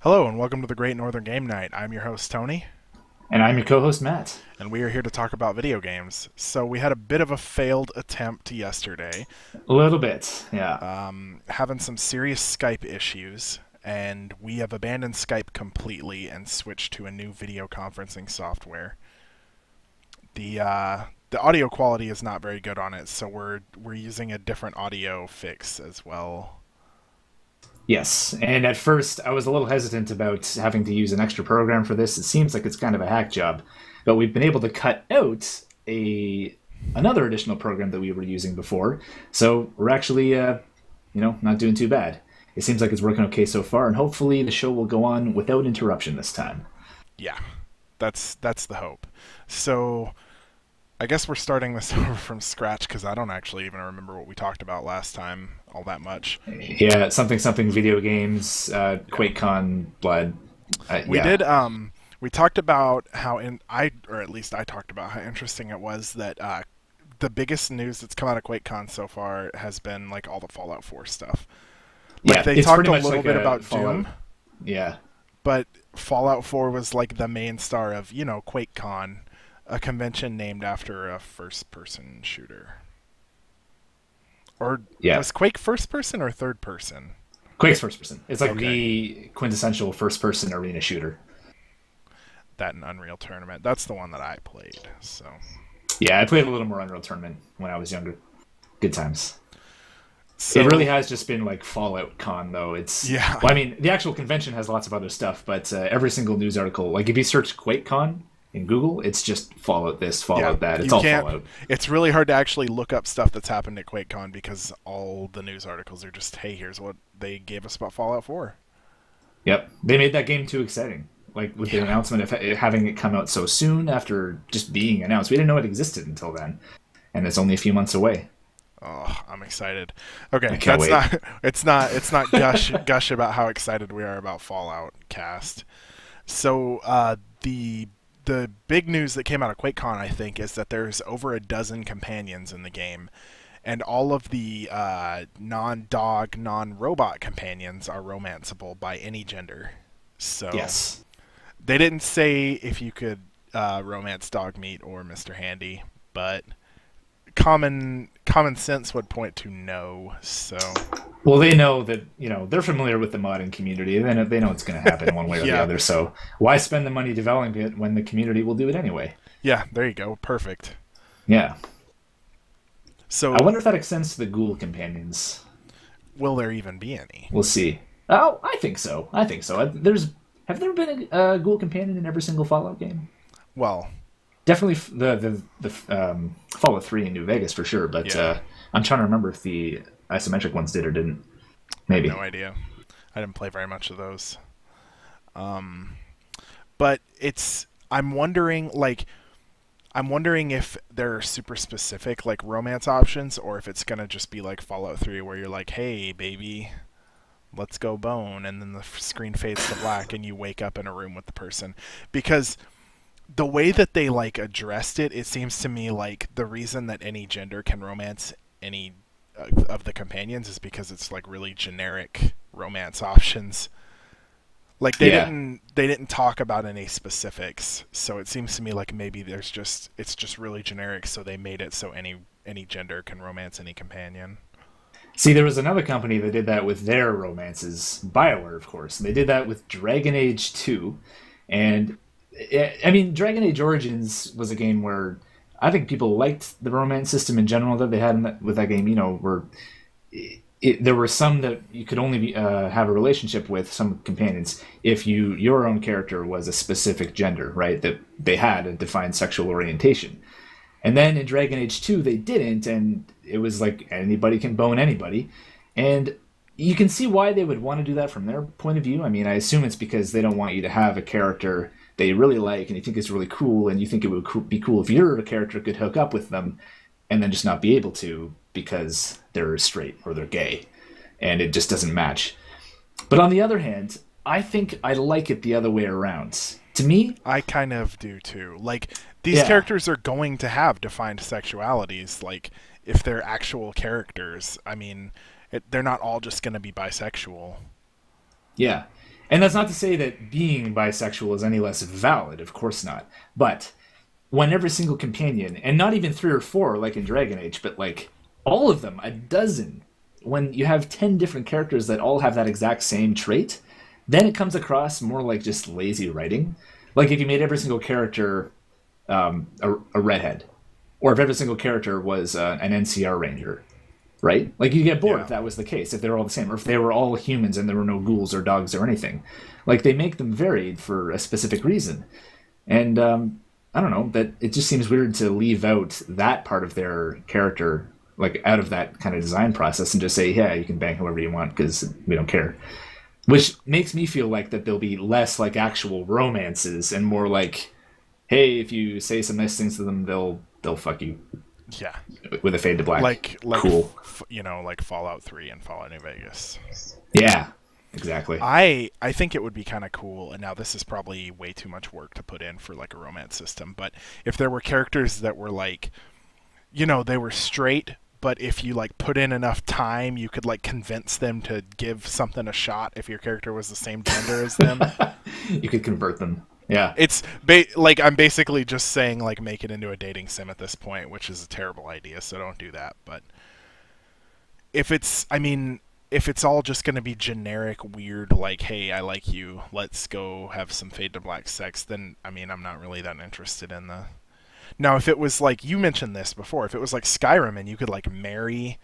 Hello and welcome to the Great Northern Game Night. I'm your host Tony, And I'm your co-host, Matt. and we are here to talk about video games. So we had a bit of a failed attempt yesterday, A little bit, yeah. having some serious Skype issues, and we have abandoned Skype completely and switched to a new video conferencing software. The audio quality is not very good on it, so we're using a different audio fix as well. Yes, and at first I was a little hesitant about having to use an extra program for this. It seems like it's kind of a hack job, but we've been able to cut out another additional program that we were using before, so we're actually, not doing too bad. It seems like it's working okay so far, and hopefully the show will go on without interruption this time. Yeah, that's the hope. So I guess we're starting this over from scratch because I don't actually even remember what we talked about last time all that much. Yeah, something video games, QuakeCon, Blood. We Yeah. did we talked about how or at least I talked about how interesting it was that the biggest news that's come out of QuakeCon so far has been like all the Fallout 4 stuff. Like Yeah, they it's talked pretty a much little like bit a about Fallout. Doom, Yeah. but Fallout 4 was like the main star of, QuakeCon, a convention named after a first-person shooter. Or Yeah. was Quake first person or third person? Quake's first person. It's like Okay. the quintessential first person arena shooter. That and Unreal Tournament. That's the one that I played. So Yeah, I played a little more Unreal Tournament when I was younger. Good times. so It really has just been like Fallout Con, though. yeah. Well, I mean, the actual convention has lots of other stuff, but every single news article, like if you search QuakeCon in Google, it's just Fallout this, Fallout that. It's you all can't. Fallout. It's really hard to actually look up stuff that's happened at QuakeCon because all the news articles are just, hey, here's what they gave us about Fallout 4. Yep, they made that game too exciting. Like with the Yeah. announcement of having it come out so soon after just being announced, we didn't know it existed until then, and it's only a few months away. Oh, I'm excited. Okay, I can't that's wait. not. It's not gush about how excited we are about Fallout cast. So the big news that came out of QuakeCon, I think, is that there's over a dozen companions in the game, and all of the non-dog, non-robot companions are romanceable by any gender. So Yes. they didn't say if you could romance Dogmeat or Mr. Handy, but common sense would point to no. So Well, they know that, they're familiar with the modding community. They know it's going to happen one way or the yeah, other. So why spend the money developing it when the community will do it anyway? yeah, there you go, perfect. Yeah. So I wonder if that extends to the ghoul companions. will there even be any? We'll see. Oh, I think so. I think so. Have there been a ghoul companion in every single Fallout game? Well, Definitely the Fallout 3 in New Vegas for sure, but yeah, I'm trying to remember if the isometric ones did or didn't. Maybe. no idea. I didn't play very much of those. But I'm wondering if they're super specific like romance options or if it's gonna just be like Fallout 3 where you're like, hey baby, let's go bone, and then the screen fades to black and you wake up in a room with the person. Because the way that they like addressed it, it seems to me like the reason that any gender can romance any of the companions is because it's like really generic romance options. Like Yeah. they didn't talk about any specifics, so it seems to me like maybe it's just really generic, so they made it so any gender can romance any companion. See, there was another company that did that with their romances, BioWare, of course. And they did that with Dragon Age 2. And, I mean, Dragon Age Origins was a game where I think people liked the romance system in general that they had with that game, where there were some that you could only have a relationship with, some companions, if your own character was a specific gender, right? That they had a defined sexual orientation. And then in Dragon Age 2, they didn't, and it was like anybody can bone anybody. And you can see why they would want to do that from their point of view. I mean, I assume it's because they don't want you to have a character that you really like and you think is really cool, and you think it would be cool if your character could hook up with them and then just not be able to because they're straight or they're gay, and it just doesn't match. But on the other hand, I think I like it the other way around. To me, I kind of do too. Like these yeah, characters are going to have defined sexualities. Like if they're actual characters, I mean, they're not all just going to be bisexual. yeah. And that's not to say that being bisexual is any less valid, of course not. But when every single companion, and not even 3 or 4 like in Dragon Age, but like all of them, a dozen, when you have 10 different characters that all have that exact same trait, then it comes across more like just lazy writing. Like if you made every single character a redhead, or if every single character was an NCR ranger, right? Like you get bored Yeah. if that was the case, if they were all the same, or if they were all humans and there were no ghouls or dogs or anything. Like they make them varied for a specific reason, and I don't know that it just seems weird to leave out that part of their character, like out of that kind of design process, and just say, yeah, you can bang whoever you want because we don't care. Which makes me feel like that there'll be less like actual romances and more like, hey, if you say some nice things to them, they'll fuck you Yeah. with a fade to black. Like Cool. like Fallout 3 and Fallout New Vegas. Yeah, exactly. I think it would be kind of cool, and now this is probably way too much work to put in for like a romance system, but if there were characters that were like, they were straight, but if you like put in enough time, you could like convince them to give something a shot if your character was the same gender as them. You could convert them. Yeah. Like I'm basically just saying like make it into a dating sim at this point, which is a terrible idea, so don't do that. But if it's all just going to be generic, weird, like, hey, I like you, let's go have some fade to black sex, then, I'm not really that interested in the... Now, if it was like, you mentioned this before, if it was like Skyrim and you could, like, marry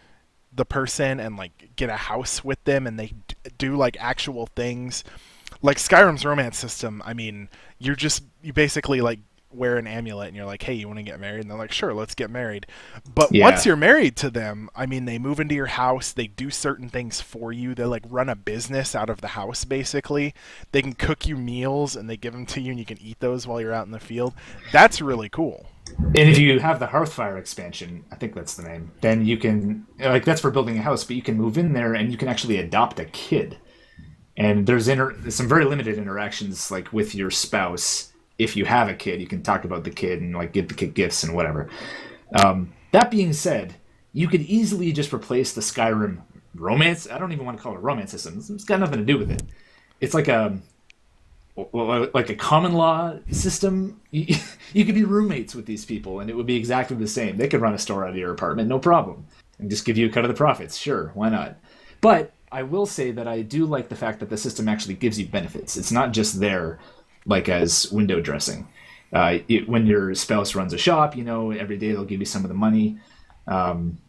the person and, like, get a house with them and they do, like, actual things... Like, Skyrim's romance system, you basically, like, wear an amulet and you're like, hey, you want to get married? And they're like, sure, let's get married. But Yeah. once you're married to them, they move into your house, they do certain things for you, they like run a business out of the house basically. They can cook you meals and they give them to you and you can eat those while you're out in the field. That's really cool. And if you have the Hearthfire expansion, I think that's the name, then you can, like, that's for building a house, but you can move in there and you can actually adopt a kid. And there's some very limited interactions, like, with your spouse. If you have a kid, you can talk about the kid and, like, give the kid gifts and whatever. That being said, you could easily just replace the Skyrim romance. I don't even want to call it a romance system. It's got nothing to do with it. It's like a common law system. You could be roommates with these people, and it would be exactly the same. They could run a store out of your apartment, no problem, and just give you a cut of the profits. Sure, why not? But I will say that I do like the fact that the system actually gives you benefits. It's not just there, like, as window dressing. When your spouse runs a shop, every day they'll give you some of the money and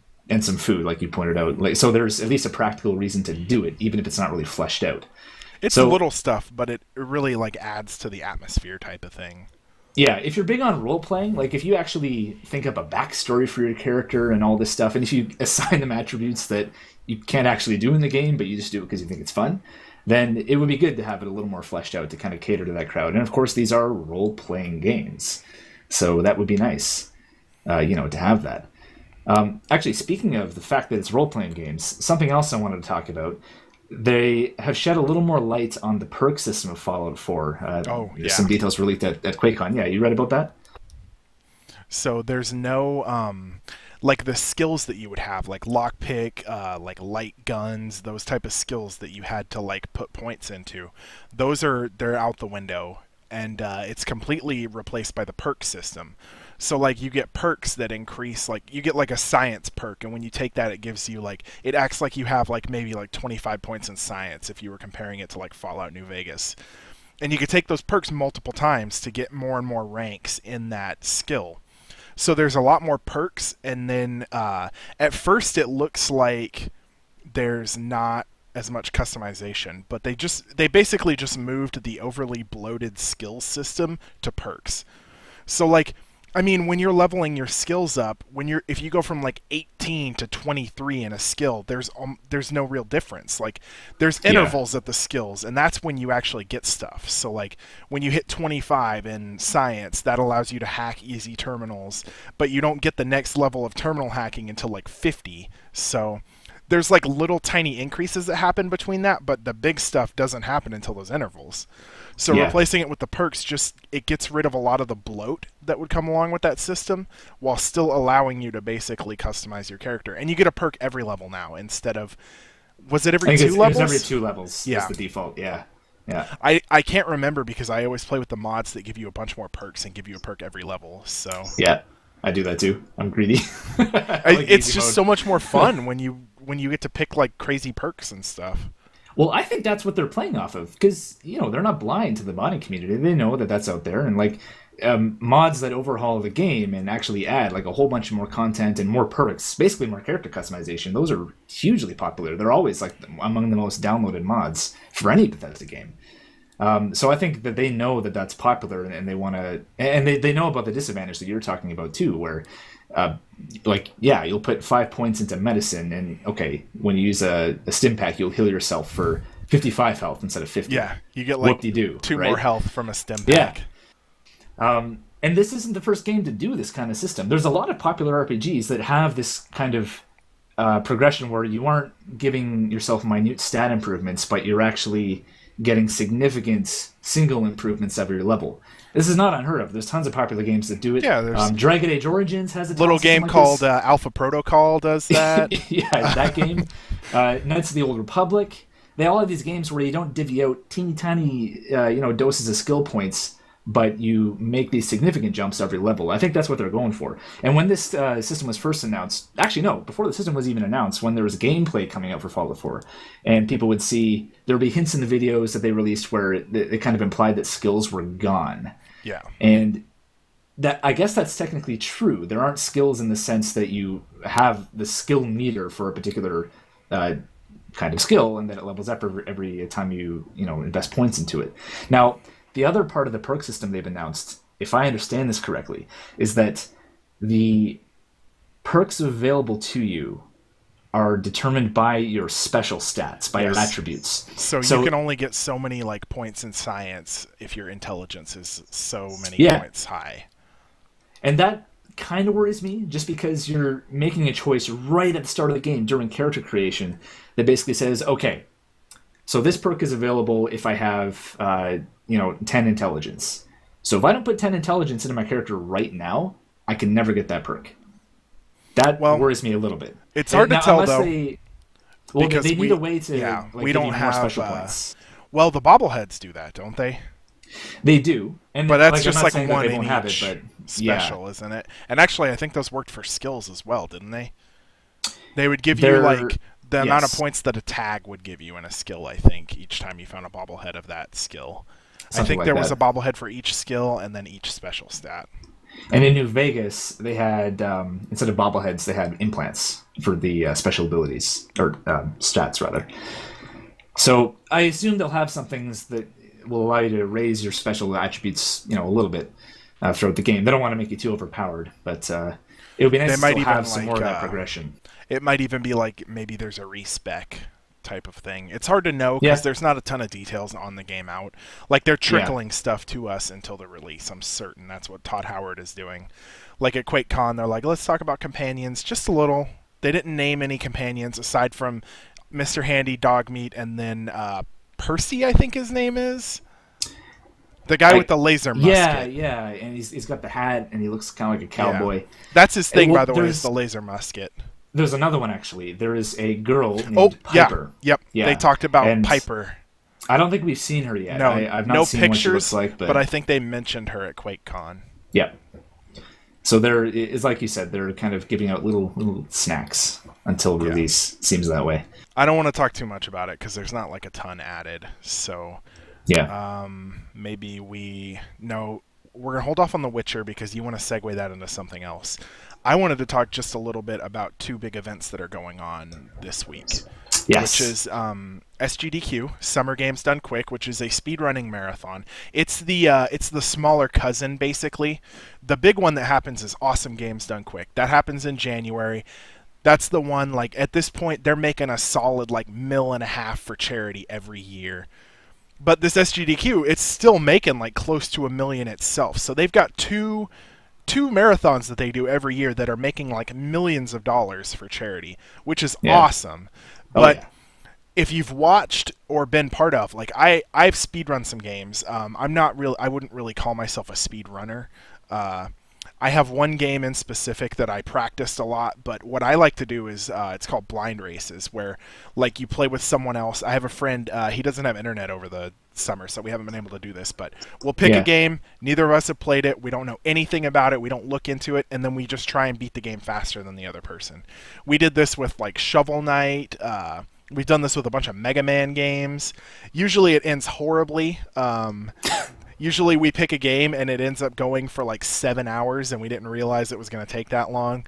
some food, like you pointed out. Like, so there's at least a practical reason to do it, even if it's not really fleshed out. It's So, little stuff, but it really like adds to the atmosphere type of thing. yeah, if you're big on role playing, like if you actually think up a backstory for your character and all this stuff, and if you assign them attributes that you can't actually do in the game, but you just do it because you think it's fun, then it would be good to have it a little more fleshed out to kind of cater to that crowd. And of course, these are role playing games, so that would be nice, to have that. Actually, speaking of the fact that it's role playing games, something else I wanted to talk about. They have shed a little more light on the perk system of Fallout 4. Oh, yeah. Some details released at QuakeCon. Yeah, you read about that? So there's no like the skills that you would have, like lockpick, like light guns, those type of skills that you had to like put points into. They're out the window, and it's completely replaced by the perk system. So like you get perks that increase, like you get like a science perk, and when you take that, it gives you like, it acts like you have like maybe like 25 points in science if you were comparing it to like Fallout New Vegas. And you could take those perks multiple times to get more and more ranks in that skill. So there's a lot more perks, and then at first it looks like there's not as much customization, but they basically just moved the overly bloated skill system to perks. So like, when you're leveling your skills up, if you go from like 18 to 23 in a skill, there's no real difference. Like there's intervals at the skills, and that's when you actually get stuff. So like when you hit 25 in science, that allows you to hack easy terminals, but you don't get the next level of terminal hacking until like 50. So there's like little tiny increases that happen between that, but the big stuff doesn't happen until those intervals. So replacing it with the perks, it gets rid of a lot of the bloat that would come along with that system, while still allowing you to basically customize your character. And you get a perk every level now instead of, was it every 2 levels? It was every 2 levels. Yeah. Is the default. Yeah. Yeah. I can't remember because I always play with the mods that give you a bunch more perks and give you a perk every level. So Yeah. I do that too. I'm greedy. I like it's easy just mode. so much more fun when you get to pick like crazy perks and stuff. Well, I think that's what they're playing off of because they're not blind to the modding community. They know that that's out there, and like mods that overhaul the game and actually add like a whole bunch of more content and more perks, basically more character customization. Those are hugely popular. They're always like among the most downloaded mods for any Bethesda game. So I think that they know that that's popular, and they want to, and they know about the disadvantage that you're talking about too, where, you'll put 5 points into medicine, and okay, when you use a stim pack, you'll heal yourself for 55 health instead of 50. Yeah, you get like Whoop-de-doo, two right? more health from a stim Yeah. pack. And this isn't the first game to do this kind of system. There's a lot of popular RPGs that have this kind of progression where you aren't giving yourself minute stat improvements, but you're actually getting significant single improvements every level. This is not unheard of. There's tons of popular games that do it. Yeah, there's Dragon Age Origins has a little game like called Alpha Protocol does that. yeah, that game. Knights of the Old Republic. They all have these games where you don't divvy out teeny tiny, doses of skill points, but you make these significant jumps every level. I think that's what they're going for. And when this system was first announced, actually no, before the system was even announced, when there was gameplay coming out for Fallout 4, and people would see, there would be hints in the videos that they released where it kind of implied that skills were gone. Yeah. And that, I guess that's technically true. There aren't skills in the sense that you have the skill meter for a particular kind of skill, and then it levels up every time you invest points into it. Now, the other part of the perk system they've announced, if I understand this correctly, is that the perks available to you are determined by your special stats, by your attributes. So you can only get so many like points in science if your intelligence is so many points high. And that kind of worries me, just because you're making a choice right at the start of the game during character creation that basically says, okay, so this perk is available if I have 10 intelligence. So if I don't put 10 intelligence into my character right now, I can never get that perk. That worries me a little bit. It's hard to tell, though. Because they need a way to we don't have special points. Well, the bobbleheads do that, don't they? They do, but that's just like one in each special, isn't it? And actually, I think those worked for skills as well, didn't they? They would give you like the amount of points that a tag would give you in a skill, I think, each time you found a bobblehead of that skill. I think there was a bobblehead for each skill and then each special stat. And in New Vegas, they had, instead of bobbleheads, they had implants for the special abilities, or stats, rather. So I assume they'll have some things that will allow you to raise your special attributes, a little bit throughout the game. They don't want to make you too overpowered, but it would be nice to still have some more of that progression. It might even be like maybe there's a respec type of thing. It's hard to know because there's not a ton of details on the game out. Like they're trickling stuff to us until the release. I'm certain that's what Todd Howard is doing. Like at QuakeCon, they're like, let's talk about companions just a little. They didn't name any companions aside from Mr. Handy, Dogmeat, and then Percy, I think his name is. The guy with the laser musket. Yeah, and he's got the hat, and he looks kind of like a cowboy. Yeah. That's his thing, by the way, is the laser musket. There's another one, actually. There is a girl named Piper. Yeah. They talked about Piper. I don't think we've seen her yet. No, I've not seen pictures, what she looks like, but I think they mentioned her at QuakeCon. Yeah. So there is, like you said, they're kind of giving out little snacks until release. Seems that way. I don't want to talk too much about it because there's not like a ton added. So maybe we're gonna hold off on The Witcher because you want to segue that into something else. I wanted to talk just a little bit about two big events that are going on this week. Yes. Which is SGDQ, Summer Games Done Quick, which is a speedrunning marathon. It's the smaller cousin, basically. The big one that happens is Awesome Games Done Quick. That happens in January. That's the one, like, at this point, they're making a solid, like, $1.5 million for charity every year. But this SGDQ, it's still making, like, close to $1 million itself. So they've got two marathons that they do every year that are making like millions of dollars for charity, which is awesome. But if you've watched or been part of, like I've speedrun some games. I wouldn't really call myself a speedrunner. I have one game in specific that I practiced a lot, but what I like to do is it's called blind races, where like you play with someone else. I have a friend, he doesn't have internet over the summer, so we haven't been able to do this, but we'll pick a Yeah. game. Neither of us have played it. We don't know anything about it. We don't look into it, and then we just try and beat the game faster than the other person. We did this with like Shovel Knight. We've done this with a bunch of Mega Man games. Usually it ends horribly. Usually we pick a game and it ends up going for like 7 hours, and we didn't realize it was going to take that long.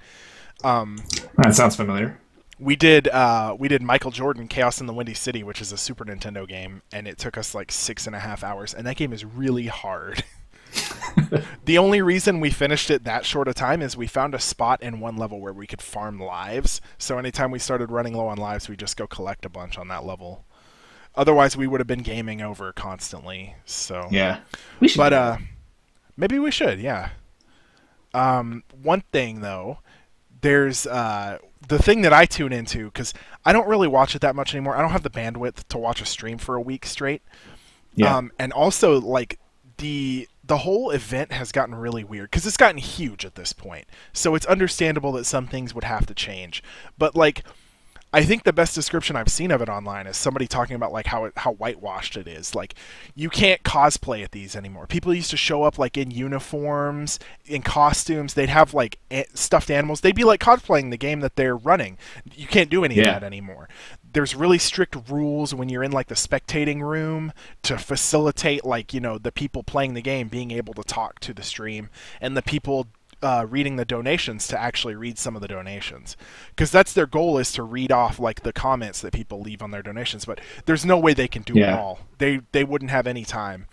That sounds familiar. We did Michael Jordan Chaos in the Windy City, which is a Super Nintendo game, and it took us like 6.5 hours, and that game is really hard. The only reason we finished it that short a time is we found a spot in one level where we could farm lives. So anytime we started running low on lives, we just go collect a bunch on that level. Otherwise, we would have been gaming over constantly. So Yeah. We should. but Do that. maybe we should, yeah. One thing though, there's the thing that I tune into, because I don't really watch it that much anymore. I don't have the bandwidth to watch a stream for a week straight. Yeah. And also like the whole event has gotten really weird because it's gotten huge at this point. So it's understandable that some things would have to change. But like, I think the best description I've seen of it online is somebody talking about like how whitewashed it is. Like, you can't cosplay at these anymore. People used to show up like in uniforms, in costumes. They'd have like stuffed animals. They'd be like cosplaying the game that they're running. You can't do any of Yeah. that anymore. There's really strict rules when you're in like the spectating room to facilitate like, you know, the people playing the game being able to talk to the stream, and the people reading the donations to actually read some of the donations, because that's their goal, is to read off like the comments that people leave on their donations. But there's no way they can do it Yeah. all. They wouldn't have any time,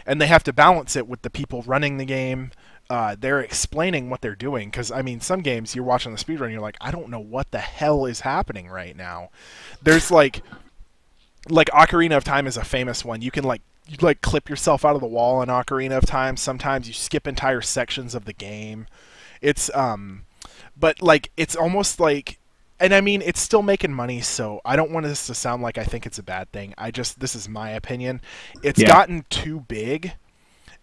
and they have to balance it with the people running the game. They're explaining what they're doing, because I mean, some games you're watching the speedrun and you're like, I don't know what the hell is happening right now. There's like Ocarina of Time is a famous one. You like clip yourself out of the wall in Ocarina of Time. Sometimes you skip entire sections of the game. It's but like it's almost like, and I mean, it's still making money, so I don't want this to sound like I think it's a bad thing. This is my opinion. It's Yeah. gotten too big,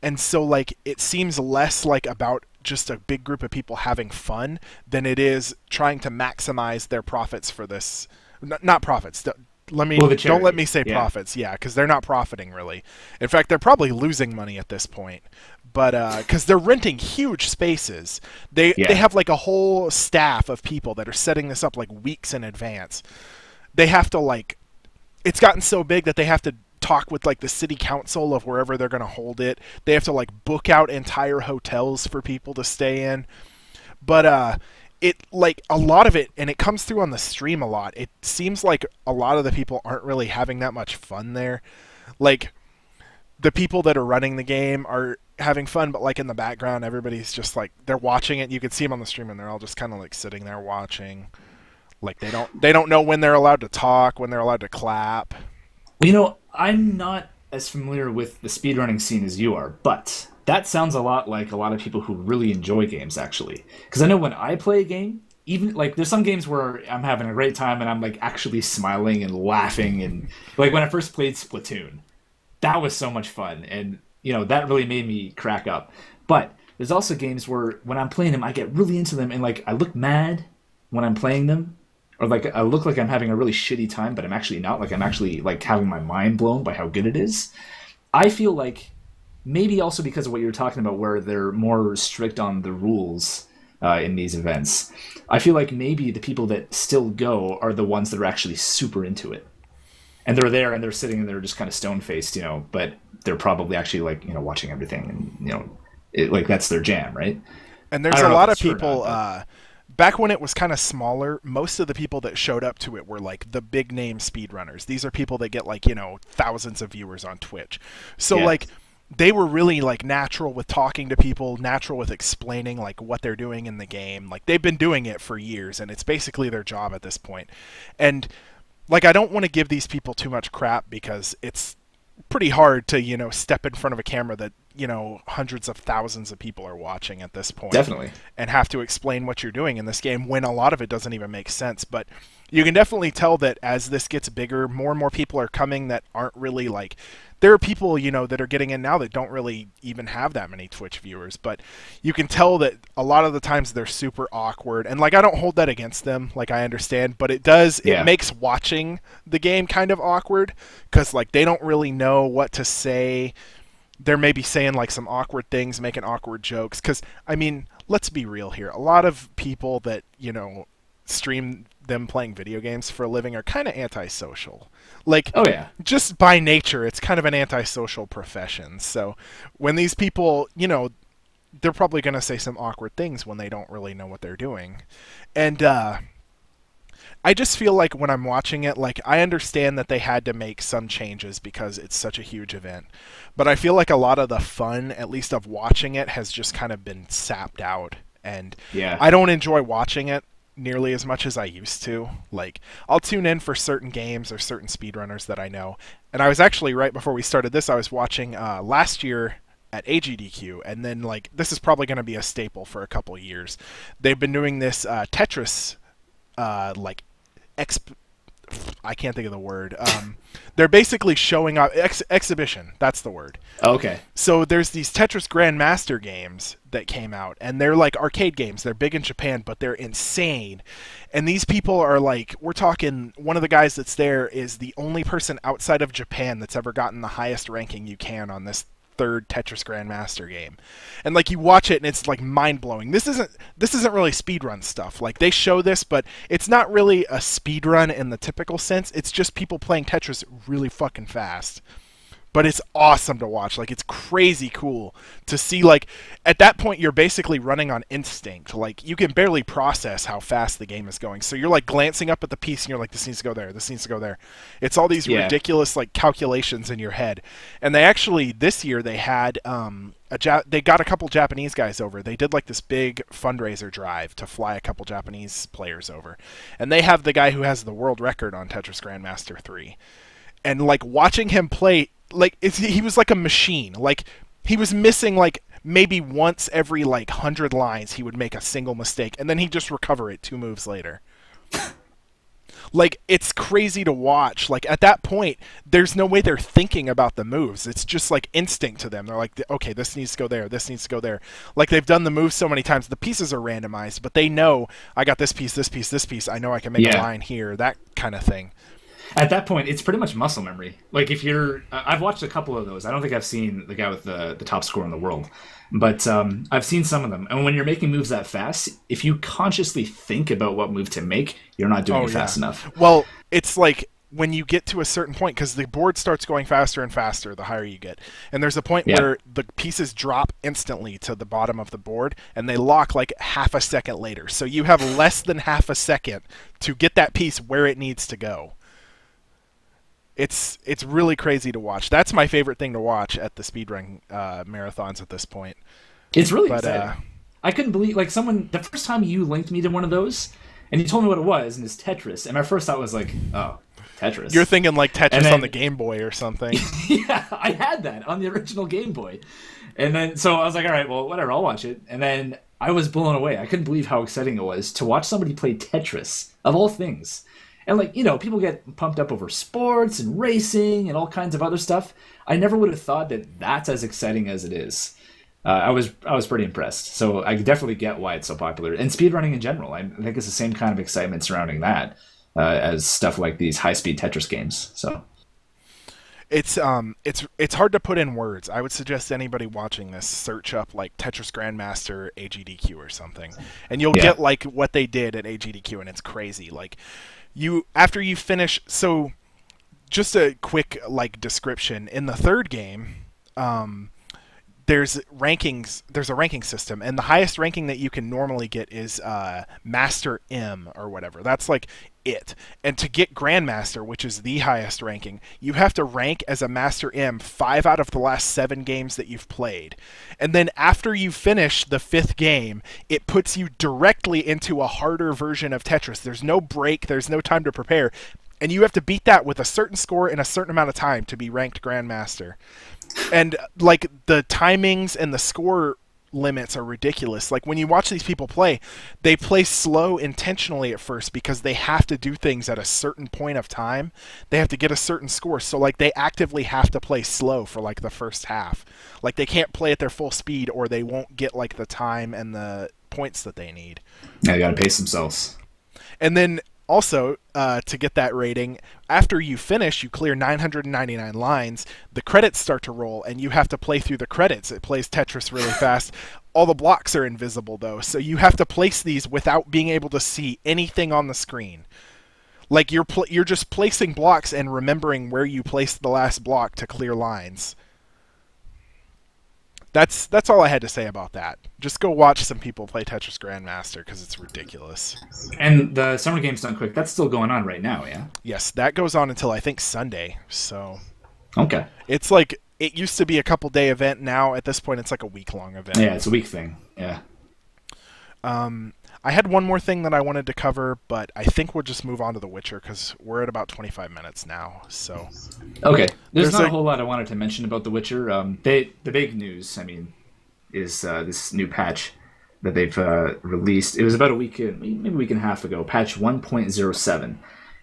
and so like it seems less like about just a big group of people having fun than it is trying to maximize their profits for this. Not profits. Well, the Don't let me charity. say Yeah. profits, yeah, because they're not profiting really. In fact, they're probably losing money at this point. But because they're renting huge spaces, they Yeah. have like a whole staff of people that are setting this up like weeks in advance. They have to like, it's gotten so big that they have to talk with like the city council of wherever they're going to hold it. They have to like book out entire hotels for people to stay in. But it like a lot of it, and it comes through on the stream a lot. It seems like a lot of the people aren't really having that much fun there. Like, the people that are running the game are having fun, but like in the background, everybody's just like, they're watching it. You can see them on the stream, and they're all just kind of like sitting there watching. Like, they don't know when they're allowed to talk, when they're allowed to clap. Well, you know, I'm not as familiar with the speedrunning scene as you are, but that sounds a lot like a lot of people who really enjoy games, actually. Because I know when I play a game, even like there's some games where I'm having a great time and I'm like actually smiling and laughing, and like when I first played Splatoon, that was so much fun, and you know that really made me crack up. But there's also games where when I'm playing them, I get really into them, and like I look mad when I'm playing them, or like I look like I'm having a really shitty time, but I'm actually not. Like I'm actually like having my mind blown by how good it is. I feel like maybe also because of what you were talking about, where they're more strict on the rules in these events. I feel like maybe the people that still go are the ones that are actually super into it, and they're there and they're sitting and they're just kind of stone faced, you know. But they're probably actually like, you know, watching everything, and you know, like that's their jam, right? And I there's don't a know if lot of that's true or people. not, Back when it was kind of smaller, most of the people that showed up to it were like the big name speedrunners. These are people that get like, you know, thousands of viewers on Twitch. So Yeah. like, they were really like natural with talking to people, natural with explaining like what they're doing in the game. Like, they've been doing it for years, and it's basically their job at this point. And like, I don't want to give these people too much crap, because it's pretty hard to, you know, step in front of a camera that hundreds of thousands of people are watching at this point Definitely. and have to explain what you're doing in this game when a lot of it doesn't even make sense. But you can definitely tell that as this gets bigger, more and more people are coming that aren't really like. There are people, that are getting in now that don't really even have that many Twitch viewers, but you can tell that a lot of the times they're super awkward. And like, I don't hold that against them, like I understand, but it Yeah. makes watching the game kind of awkward because like they don't really know what to say. They're maybe saying like some awkward things, making awkward jokes. Because I mean, let's be real here. A lot of people that stream them playing video games for a living are kind of antisocial. Like, Oh yeah. just by nature, it's kind of an antisocial profession. So when these people, they're probably going to say some awkward things when they don't really know what they're doing. And I just feel like when I'm watching it, like I understand that they had to make some changes because it's such a huge event. But I feel like a lot of the fun, at least of watching it, has just kind of been sapped out. And Yeah. I don't enjoy watching it nearly as much as I used to. Like, I'll tune in for certain games or certain speedrunners that I know. And I was actually, right before we started this, I was watching last year at AGDQ, and then, like, this is probably going to be a staple for a couple of years. They've been doing this Tetris, like, I can't think of the word. They're basically showing off exhibition. That's the word. Okay. So there's these Tetris Grandmaster games that came out, and they're like arcade games. They're big in Japan, but they're insane. And these people are like, we're talking, one of the guys that's there is the only person outside of Japan that's ever gotten the highest ranking you can on this third Tetris Grandmaster game. And like you watch it and it's like mind-blowing. This isn't really speedrun stuff. Like they show this, but it's not really a speedrun in the typical sense. It's just people playing Tetris really fucking fast. But it's awesome to watch. Like, it's crazy cool to see. Like, at that point you're basically running on instinct. Like, you can barely process how fast the game is going, so you're like glancing up at the piece and you're like, this needs to go there, this needs to go there. It's all these Yeah. ridiculous like calculations in your head. And they actually, this year, they had they got a couple Japanese guys over. They did like this big fundraiser drive to fly a couple Japanese players over, and they have the guy who has the world record on Tetris Grandmaster 3. And like watching him play, like he was like a machine. Like he was missing like maybe once every like 100 lines he would make a single mistake, and then he'd just recover it 2 moves later. Like, it's crazy to watch. Like, at that point, there's no way they're thinking about the moves. It's just like instinct to them. They're like, okay, this needs to go there, this needs to go there. Like, they've done the moves so many times. The pieces are randomized, but they know, I got this piece, this piece, this piece. I know I can make a Yeah. line here, that kind of thing. At that point, it's pretty much muscle memory. Like if you're, I've watched a couple of those. I don't think I've seen the guy with the top score in the world, but I've seen some of them. And when you're making moves that fast, if you consciously think about what move to make, you're not doing it fast enough. Well, it's like when you get to a certain point, because the board starts going faster and faster the higher you get, and there's a point where the pieces drop instantly to the bottom of the board, and they lock like half a second later. So you have less than half a second to get that piece where it needs to go. It's really crazy to watch. That's my favorite thing to watch at the speedrun marathons at this point. It's really exciting. I couldn't believe, like, someone, the first time you linked me to one of those, and you told me what it was, and it's Tetris, and my first thought was like, oh, Tetris. You're thinking like Tetris then, on the Game Boy or something. Yeah, I had that on the original Game Boy. And then, so I was like, all right, well, whatever, I'll watch it. And then I was blown away. I couldn't believe how exciting it was to watch somebody play Tetris, of all things. And, like, people get pumped up over sports and racing and all kinds of other stuff. I never would have thought that that's as exciting as it is. I was pretty impressed. So I definitely get why it's so popular. And speedrunning in general, I think it's the same kind of excitement surrounding that as stuff like these high-speed Tetris games. So it's hard to put in words. I would suggest anybody watching this search up like Tetris Grandmaster AGDQ or something, and you'll get like what they did at AGDQ, and it's crazy. Like, after you finish, so just a quick like description in the third game, there's rankings. There's a ranking system, and the highest ranking that you can normally get is Master M or whatever. That's like it. And to get Grandmaster, which is the highest ranking, you have to rank as a Master M 5 out of the last 7 games that you've played. And then after you finish the 5th game, it puts you directly into a harder version of Tetris. There's no break. There's no time to prepare. and you have to beat that with a certain score in a certain amount of time to be ranked Grandmaster. And like the timings and the score limits are ridiculous. Like when you watch these people play, they play slow intentionally at first because they have to do things at a certain point of time. They have to get a certain score. So like they actively have to play slow for like the first half. Like they can't play at their full speed or they won't get like the time and the points that they need. Yeah, they got to pace themselves. And then also, to get that rating, after you finish, you clear 999 lines, the credits start to roll, and you have to play through the credits. It plays Tetris really fast. All the blocks are invisible, though, so you have to place these without being able to see anything on the screen. Like, you're just placing blocks and remembering where you placed the last block to clear lines. That's all I had to say about that. Just go watch some people play Tetris Grandmaster because it's ridiculous. And the Summer Games Done Quick, that's still going on right now, yeah? Yes, that goes on until I think Sunday. So Okay. it's like it used to be a couple-day event. Now at this point, it's like a week-long event. Yeah, it's a week thing. Yeah. I had one more thing that I wanted to cover, but I think we'll just move on to The Witcher because we're at about 25 minutes now. So okay, there's not a whole lot I wanted to mention about The Witcher. The big news, I mean, is this new patch that they've released. It was about a week, maybe a week and a half ago, patch 1.07,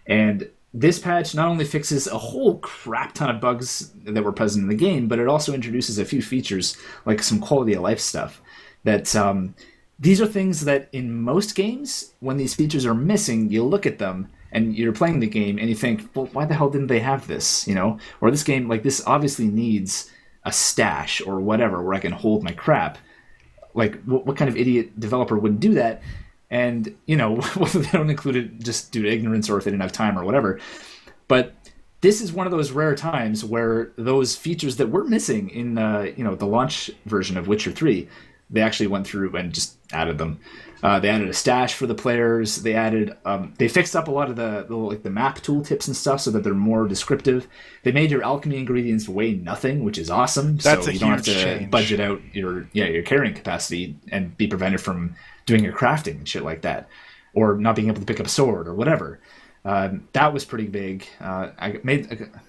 and this patch not only fixes a whole crap ton of bugs that were present in the game, but it also introduces a few features like some quality of life stuff that. These are things that in most games, when these features are missing, you look at them and you're playing the game and you think, well, why the hell didn't they have this? You know, or this game, like this obviously needs a stash or whatever where I can hold my crap. Like, what kind of idiot developer would do that? And, you know, whether they don't include it just due to ignorance or if they didn't have time or whatever. But this is one of those rare times where those features that were missing in, the launch version of Witcher 3, they actually went through and just added them. They added a stash for the players. They added, they fixed up a lot of the map tooltips and stuff so that they're more descriptive. They made your alchemy ingredients weigh nothing, which is awesome. That's so a you don't have huge to change. budget out your carrying capacity and be prevented from doing your crafting and shit like that, or not being able to pick up a sword or whatever. That was pretty big. I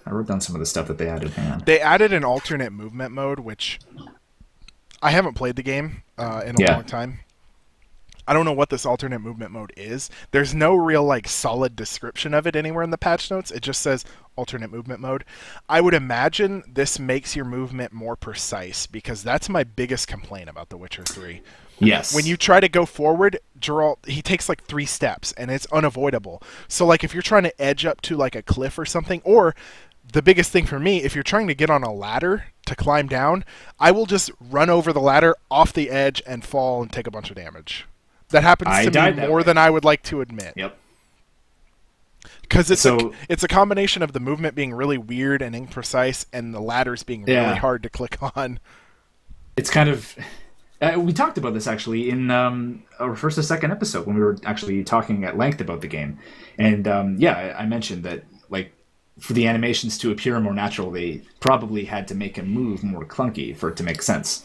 wrote down some of the stuff that they added. Hang on. They added an alternate movement mode, which I haven't played the game in a long time. I don't know what this alternate movement mode is. There's no real like solid description of it anywhere in the patch notes. It just says alternate movement mode. I would imagine this makes your movement more precise because that's my biggest complaint about The Witcher 3. Yes. When you try to go forward, Geralt, he takes like 3 steps and it's unavoidable. So like if you're trying to edge up to like a cliff or something, or the biggest thing for me, if you're trying to get on a ladder to climb down, I will just run over the ladder off the edge and fall and take a bunch of damage. That happens to me more than I would like to admit. Yep. Because it's a combination of the movement being really weird and imprecise and the ladders being really hard to click on. It's kind of... we talked about this actually in our first or second episode when we were actually talking at length about the game. And I mentioned that like for the animations to appear more natural, they probably had to make a move more clunky for it to make sense.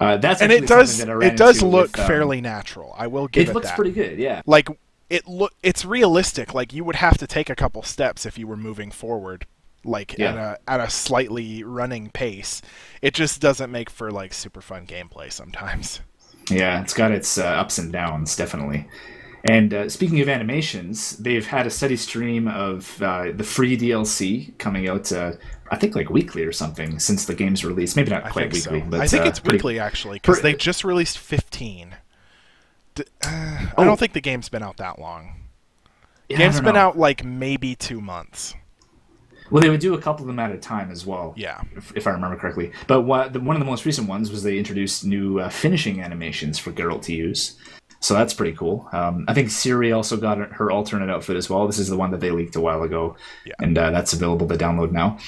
That's and it does look fairly natural. I will give it that. It looks pretty good, yeah. Like it's realistic. Like you would have to take a couple steps if you were moving forward, like at a slightly running pace. It just doesn't make for like super fun gameplay sometimes. Yeah, it's got its ups and downs, definitely. And speaking of animations, they've had a steady stream of the free DLC coming out, I think like weekly or something, since the game's release. Maybe not quite weekly. So. But I think it's weekly, actually, because they just released 15. I don't think the game's been out that long. The game's been out like maybe 2 months. Well, they would do a couple of them at a time as well. Yeah. If I remember correctly. But one of the most recent ones was they introduced new finishing animations for Geralt to use. So that's pretty cool. I think Ciri also got her alternate outfit as well. This is the one that they leaked a while ago, and that's available to download now.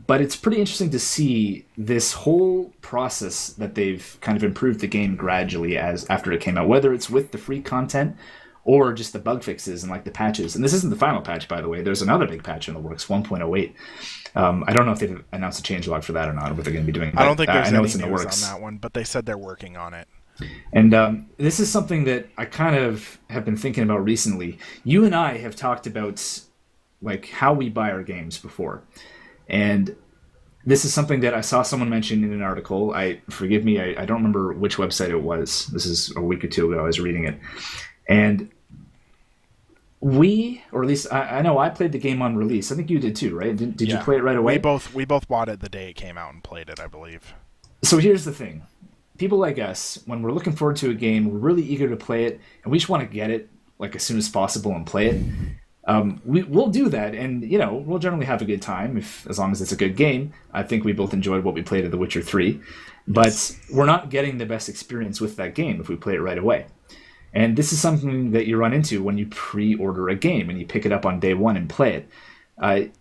But it's pretty interesting to see this whole process that they've kind of improved the game gradually after it came out, whether it's with the free content or just the bug fixes and like the patches. And this isn't the final patch, by the way. There's another big patch in the works, 1.08. I don't know if they've announced a changelog for that or not, or what they're going to be doing. I don't think there's any news on that one, but they said they're working on it. And this is something that I kind of have been thinking about recently. You and I have talked about like how we buy our games before. And this is something that I saw someone mention in an article. Forgive me, I don't remember which website it was. This is a week or two ago. I was reading it, and or at least I know I played the game on release. I think you did too, right? Did you Yeah, play it right away? we both bought it the day it came out and played it, I believe. So here's the thing. People like us, when we're looking forward to a game, we're really eager to play it, and we just want to get it like as soon as possible and play it. We'll do that, and we'll generally have a good time as long as it's a good game. I think we both enjoyed what we played at The Witcher 3, but we're not getting the best experience with that game if we play it right away. And this is something that you run into when you pre-order a game and you pick it up on day one and play it.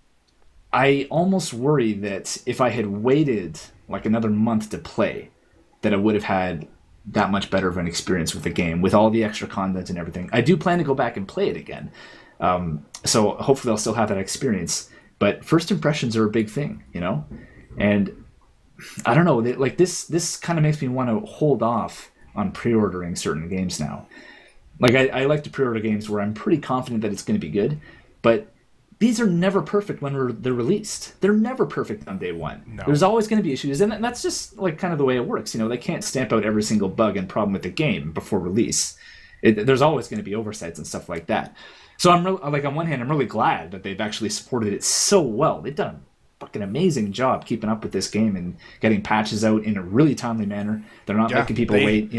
I almost worry that if I had waited like another month to play, that I would have had that much better of an experience with the game, with all the extra content and everything. I do plan to go back and play it again. So hopefully I'll still have that experience. But first impressions are a big thing, And I don't know, like this kind of makes me want to hold off on pre-ordering certain games now. Like I like to pre-order games where I'm pretty confident that it's going to be good, but these are never perfect when they're released. They're never perfect on day one. No. There's always going to be issues, and that's just like kind of the way it works. They can't stamp out every single bug and problem with the game before release. There's always going to be oversights and stuff like that. So on one hand, I'm really glad that they've actually supported it so well. They've done a fucking amazing job keeping up with this game and getting patches out in a really timely manner. They're not making people wait,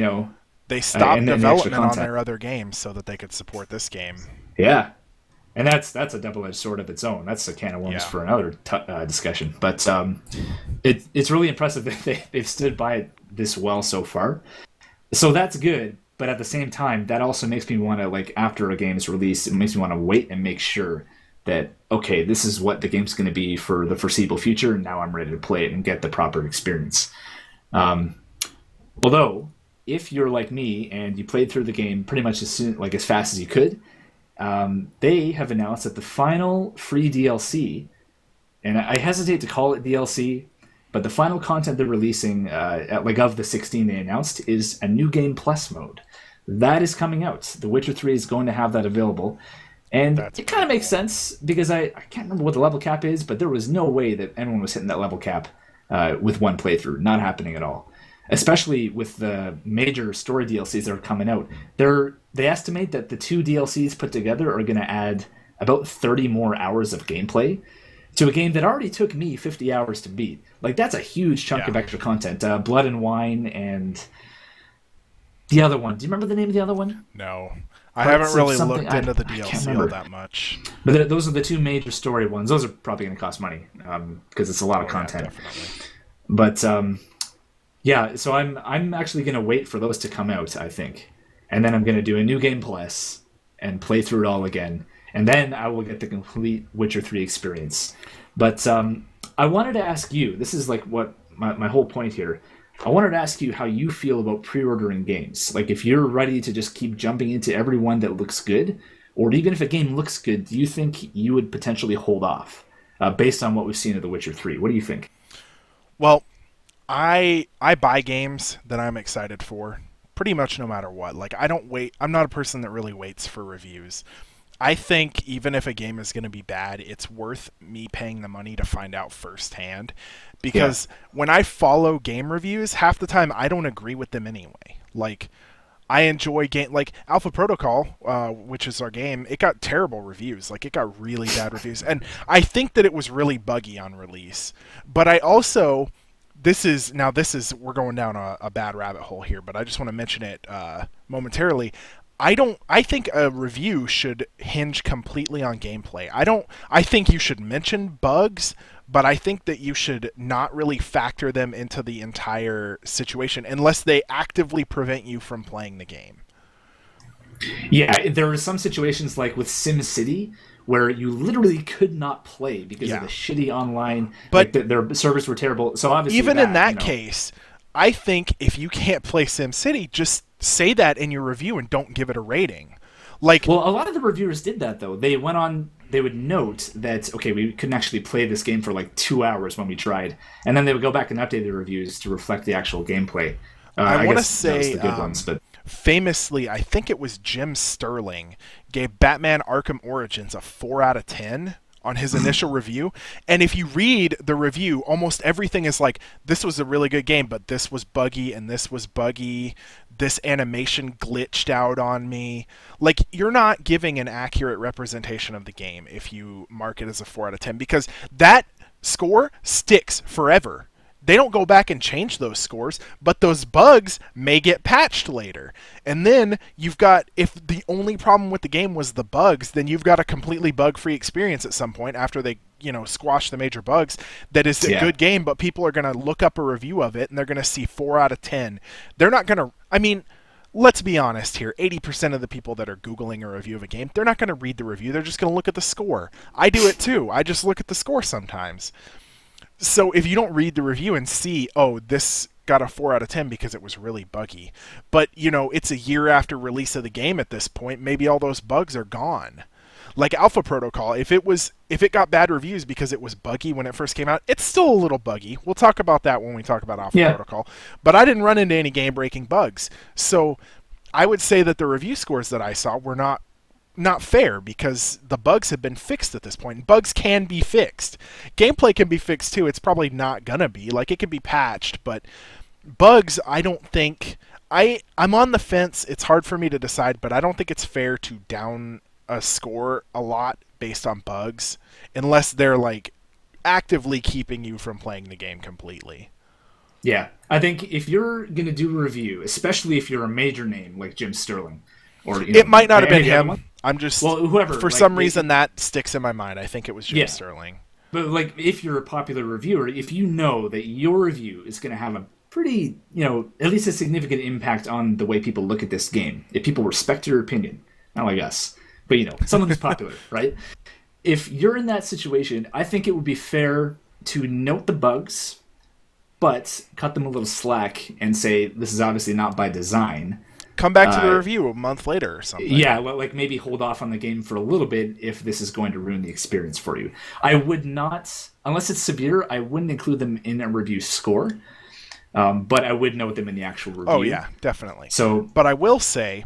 They stopped and development extra on content. their other games so that they could support this game. Yeah. And that's a double-edged sword of its own. That's a can of worms for another discussion. But it's really impressive that they've stood by it this well so far. So that's good. But at the same time, that also makes me want to, like, after a game is released, it makes me want to wait and make sure that, okay, this is what the game's going to be for the foreseeable future, and now I'm ready to play it and get the proper experience. Although, if you're like me and you played through the game pretty much as fast as you could, they have announced that the final free DLC, and I hesitate to call it DLC, but the final content they're releasing, of the 16 they announced, is a New Game Plus mode. That is coming out. The Witcher 3 is going to have that available. And it kind of makes sense, because I can't remember what the level cap is, but there was no way that anyone was hitting that level cap with one playthrough. Not happening at all. Especially with the major story DLCs that are coming out. They estimate that the 2 DLCs put together are going to add about 30 more hours of gameplay to a game that already took me 50 hours to beat. Like, that's a huge chunk of extra content. Blood and Wine and the other one. Do you remember the name of the other one? No. I haven't really looked into the DLC all that much. But those are the 2 major story ones. Those are probably going to cost money because it's a lot of content. Definitely. But yeah, so I'm actually going to wait for those to come out, I think. And then I'm going to do a New Game Plus and play through it all again. And then I will get the complete Witcher 3 experience. But I wanted to ask you, this is like what my whole point here. I wanted to ask you how you feel about pre-ordering games. Like, if you're ready to just keep jumping into every one that looks good, or even if a game looks good, do you think you would potentially hold off based on what we've seen of The Witcher 3? What do you think? Well, I buy games that I'm excited for pretty much no matter what. Like, I don't wait. I'm not a person that really waits for reviews. I think even if a game is going to be bad, it's worth me paying the money to find out firsthand. Because when I follow game reviews, half the time I don't agree with them anyway. Like, I enjoy game like Alpha Protocol, which is our game. It got terrible reviews. Like, it got really bad reviews, and I think that it was really buggy on release. But I also, we're going down a bad rabbit hole here, but I just want to mention it momentarily. I think a review should hinge completely on gameplay. I think you should mention bugs, but I think that you should not really factor them into the entire situation unless they actively prevent you from playing the game. Yeah, there are some situations like with SimCity where you literally could not play because of the shitty online, but their servers were terrible. So obviously, even in that case, I think if you can't play SimCity, just say that in your review and don't give it a rating. Like, well, a lot of the reviewers did that though. They went on. They would note that, okay, we couldn't actually play this game for like 2 hours when we tried, and then they would go back and update the reviews to reflect the actual gameplay. I want to say, the good ones, but famously, I think it was Jim Sterling gave Batman Arkham Origins a 4 out of 10 on his initial review. And if you read the review, almost everything is like, this was a really good game, but this was buggy and this was buggy. This animation glitched out on me. Like, you're not giving an accurate representation of the game if you mark it as a 4 out of 10, because that score sticks forever. They don't go back and change those scores, but those bugs may get patched later. And then you've got, if the only problem with the game was the bugs, then you've got a completely bug-free experience at some point after they, squash the major bugs. That is a good game, but people are going to look up a review of it and they're going to see 4 out of 10. They're not going to, I mean, let's be honest here. 80% of the people that are Googling a review of a game, they're not going to read the review. They're just going to look at the score. I do it too. I just look at the score sometimes. So if you don't read the review and see, oh, this got a 4 out of 10 because it was really buggy, but it's a year after release of the game at this point, maybe all those bugs are gone. Like Alpha Protocol, if it got bad reviews because it was buggy when it first came out, it's still a little buggy. We'll talk about that when we talk about Alpha Protocol. But I didn't run into any game-breaking bugs. So I would say that the review scores that I saw were not fair, because the bugs have been fixed at this point. Bugs can be fixed. Gameplay can be fixed too. It's probably not gonna be. Like, it can be patched, but bugs, I don't think... I'm on the fence. It's hard for me to decide, but I don't think it's fair to down a score a lot based on bugs, unless they're, like, actively keeping you from playing the game completely. Yeah. I think if you're gonna do a review, especially if you're a major name like Jim Sterling, or it might not have been him. I'm just, whoever. For some reason, that sticks in my mind. I think it was Jim Sterling. But like, if you're a popular reviewer, if you know that your review is going to have a pretty, at least a significant impact on the way people look at this game, if people respect your opinion, not like us, but someone who's popular, right? If you're in that situation, I think it would be fair to note the bugs, but cut them a little slack and say, this is obviously not by design. Come back to the review a month later or something. Yeah, like maybe hold off on the game for a little bit if this is going to ruin the experience for you. I would not, unless it's severe, I wouldn't include them in a review score, but I would note them in the actual review. Oh, yeah, definitely. So, but I will say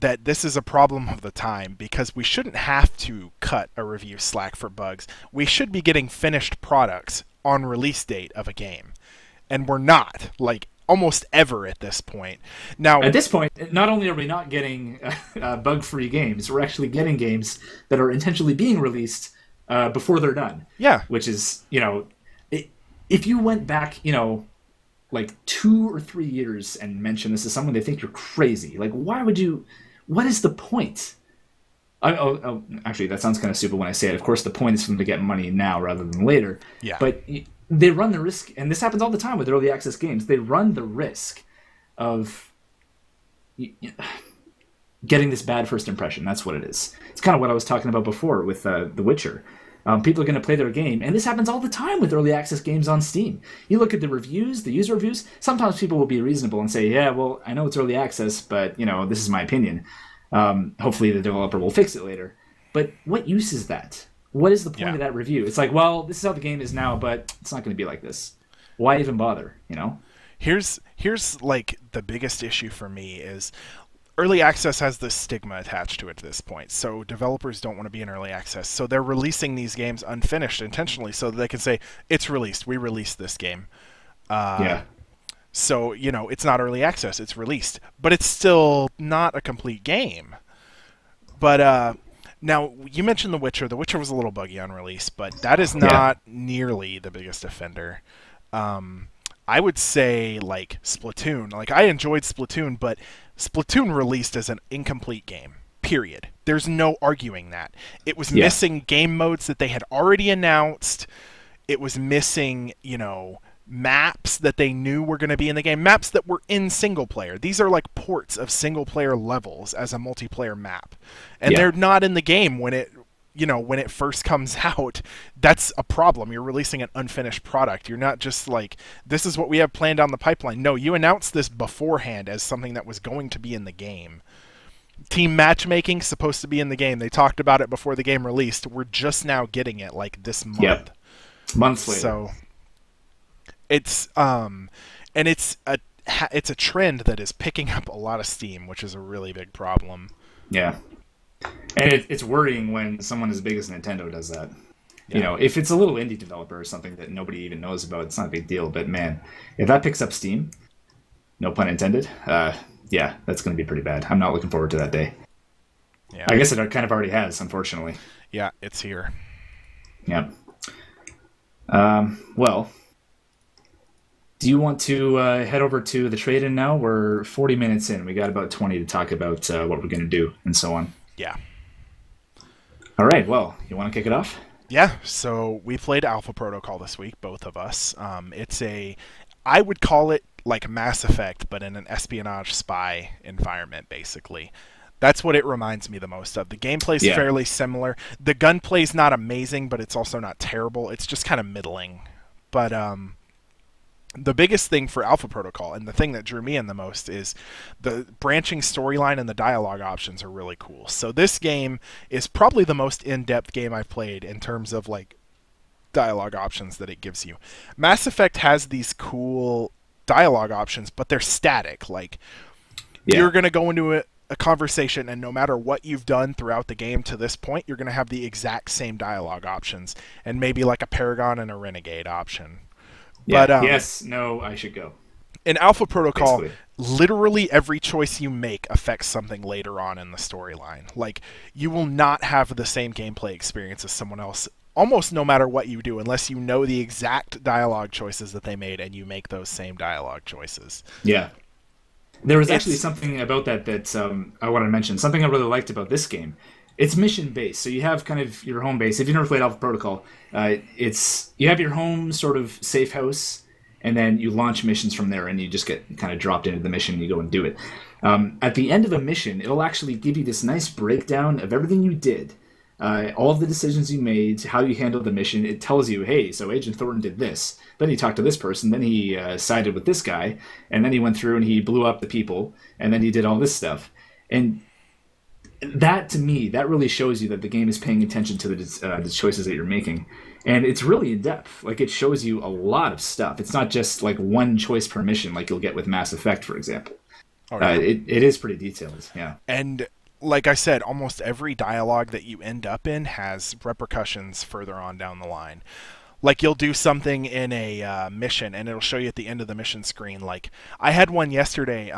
that this is a problem of the time, because we shouldn't have to cut a review slack for bugs. We should be getting finished products on release date of a game, and we're not. Like, almost ever at this point. Now, at this point, not only are we not getting bug-free games, we're actually getting games that are intentionally being released before they're done. Yeah. Which is, if you went back, like 2 or 3 years and mentioned this to someone, they think you're crazy. Like, why would you? What is the point? Actually, that sounds kind of stupid when I say it. Of course, the point is for them to get money now rather than later. Yeah. But they run the risk, and this happens all the time with early access games, they run the risk of getting this bad first impression. That's what it is. It's kind of what I was talking about before with The Witcher. People are going to play their game, and this happens all the time with early access games on Steam. You look at the reviews, the user reviews, sometimes people will be reasonable and say, yeah, well, I know it's early access, but, this is my opinion. Hopefully the developer will fix it later. But what use is that? What is the point of that review? It's like, well, this is how the game is now, but it's not going to be like this. Why even bother, Here's like the biggest issue for me is early access has this stigma attached to it at this point. So developers don't want to be in early access. So they're releasing these games unfinished intentionally so that they can say, it's released. We released this game. So, it's not early access. It's released. But it's still not a complete game. But, now, you mentioned The Witcher. The Witcher was a little buggy on release, but that is not nearly the biggest offender. I would say, like, Splatoon. Like, I enjoyed Splatoon, but Splatoon released as an incomplete game. Period. There's no arguing that. It was missing game modes that they had already announced. It was missing, maps that they knew were going to be in the game. Maps that were in single player. These are like ports of single player levels as a multiplayer map. And they're not in the game when it first comes out. That's a problem. You're releasing an unfinished product. You're not just like, this is what we have planned down the pipeline. No, you announced this beforehand as something that was going to be in the game. Team matchmaking supposed to be in the game. They talked about it before the game released. We're just now getting it like this month. Months later. So it's and it's a trend that is picking up a lot of steam, which is a really big problem. Yeah. And it's worrying when someone as big as Nintendo does that. You Yeah. know, if it's a little indie developer or something that nobody even knows about, it's not a big deal. But man, if that picks up steam, no pun intended, yeah, that's going to be pretty bad. I'm not looking forward to that day. Yeah. I guess it kind of already has, unfortunately. Yeah, it's here. Yep. Well, do you want to head over to the trade-in now? We're 40 minutes in. We got about 20 to talk about what we're going to do and so on. Yeah. All right. Well, you want to kick it off? Yeah, so we played Alpha Protocol this week, both of us. I would call it like Mass Effect, but in an espionage spy environment, basically. That's what it reminds me the most of. The gameplay's Yeah. fairly similar. The gunplay's not amazing, but it's also not terrible. It's just kind of middling. But the biggest thing for Alpha Protocol, and the thing that drew me in the most, is the branching storyline and the dialogue options are really cool. So this game is probably the most in-depth game I've played in terms of like dialogue options that it gives you. Mass Effect has these cool dialogue options, but they're static. Like you're going to go into a conversation, and no matter what you've done throughout the game to this point, you're going to have the exact same dialogue options, and maybe like a Paragon and a Renegade option. Yeah. But Yes. No. I should go. in Alpha Protocol, Basically. literally every choice you make affects something later on in the storyline. Like, you will not have the same gameplay experience as someone else, almost no matter what you do, unless you know the exact dialogue choices that they made and you make those same dialogue choices. Yeah. There was actually something about that I want to mention. Something I really liked about this game. It's mission based, so you have kind of your home base. If you've never played Alpha Protocol, you have your home sort of safe house, and then you launch missions from there, and you just get kind of dropped into the mission, and you go and do it. At the end of a mission, it'll actually give you this nice breakdown of everything you did, all of the decisions you made, how you handled the mission. It tells you, hey, so Agent Thornton did this. Then he talked to this person. Then he sided with this guy. And then he went through and he blew up the people. And then he did all this stuff. And that, to me, that really shows you that the game is paying attention to the choices that you're making. And it's really in depth. Like, it shows you a lot of stuff. It's not just like one choice per mission like you'll get with Mass Effect, for example. Oh, yeah. It is pretty detailed, yeah. And like I said, almost every dialogue that you end up in has repercussions further on down the line. Like, you'll do something in a mission, and it'll show you at the end of the mission screen. Like, I had one yesterday.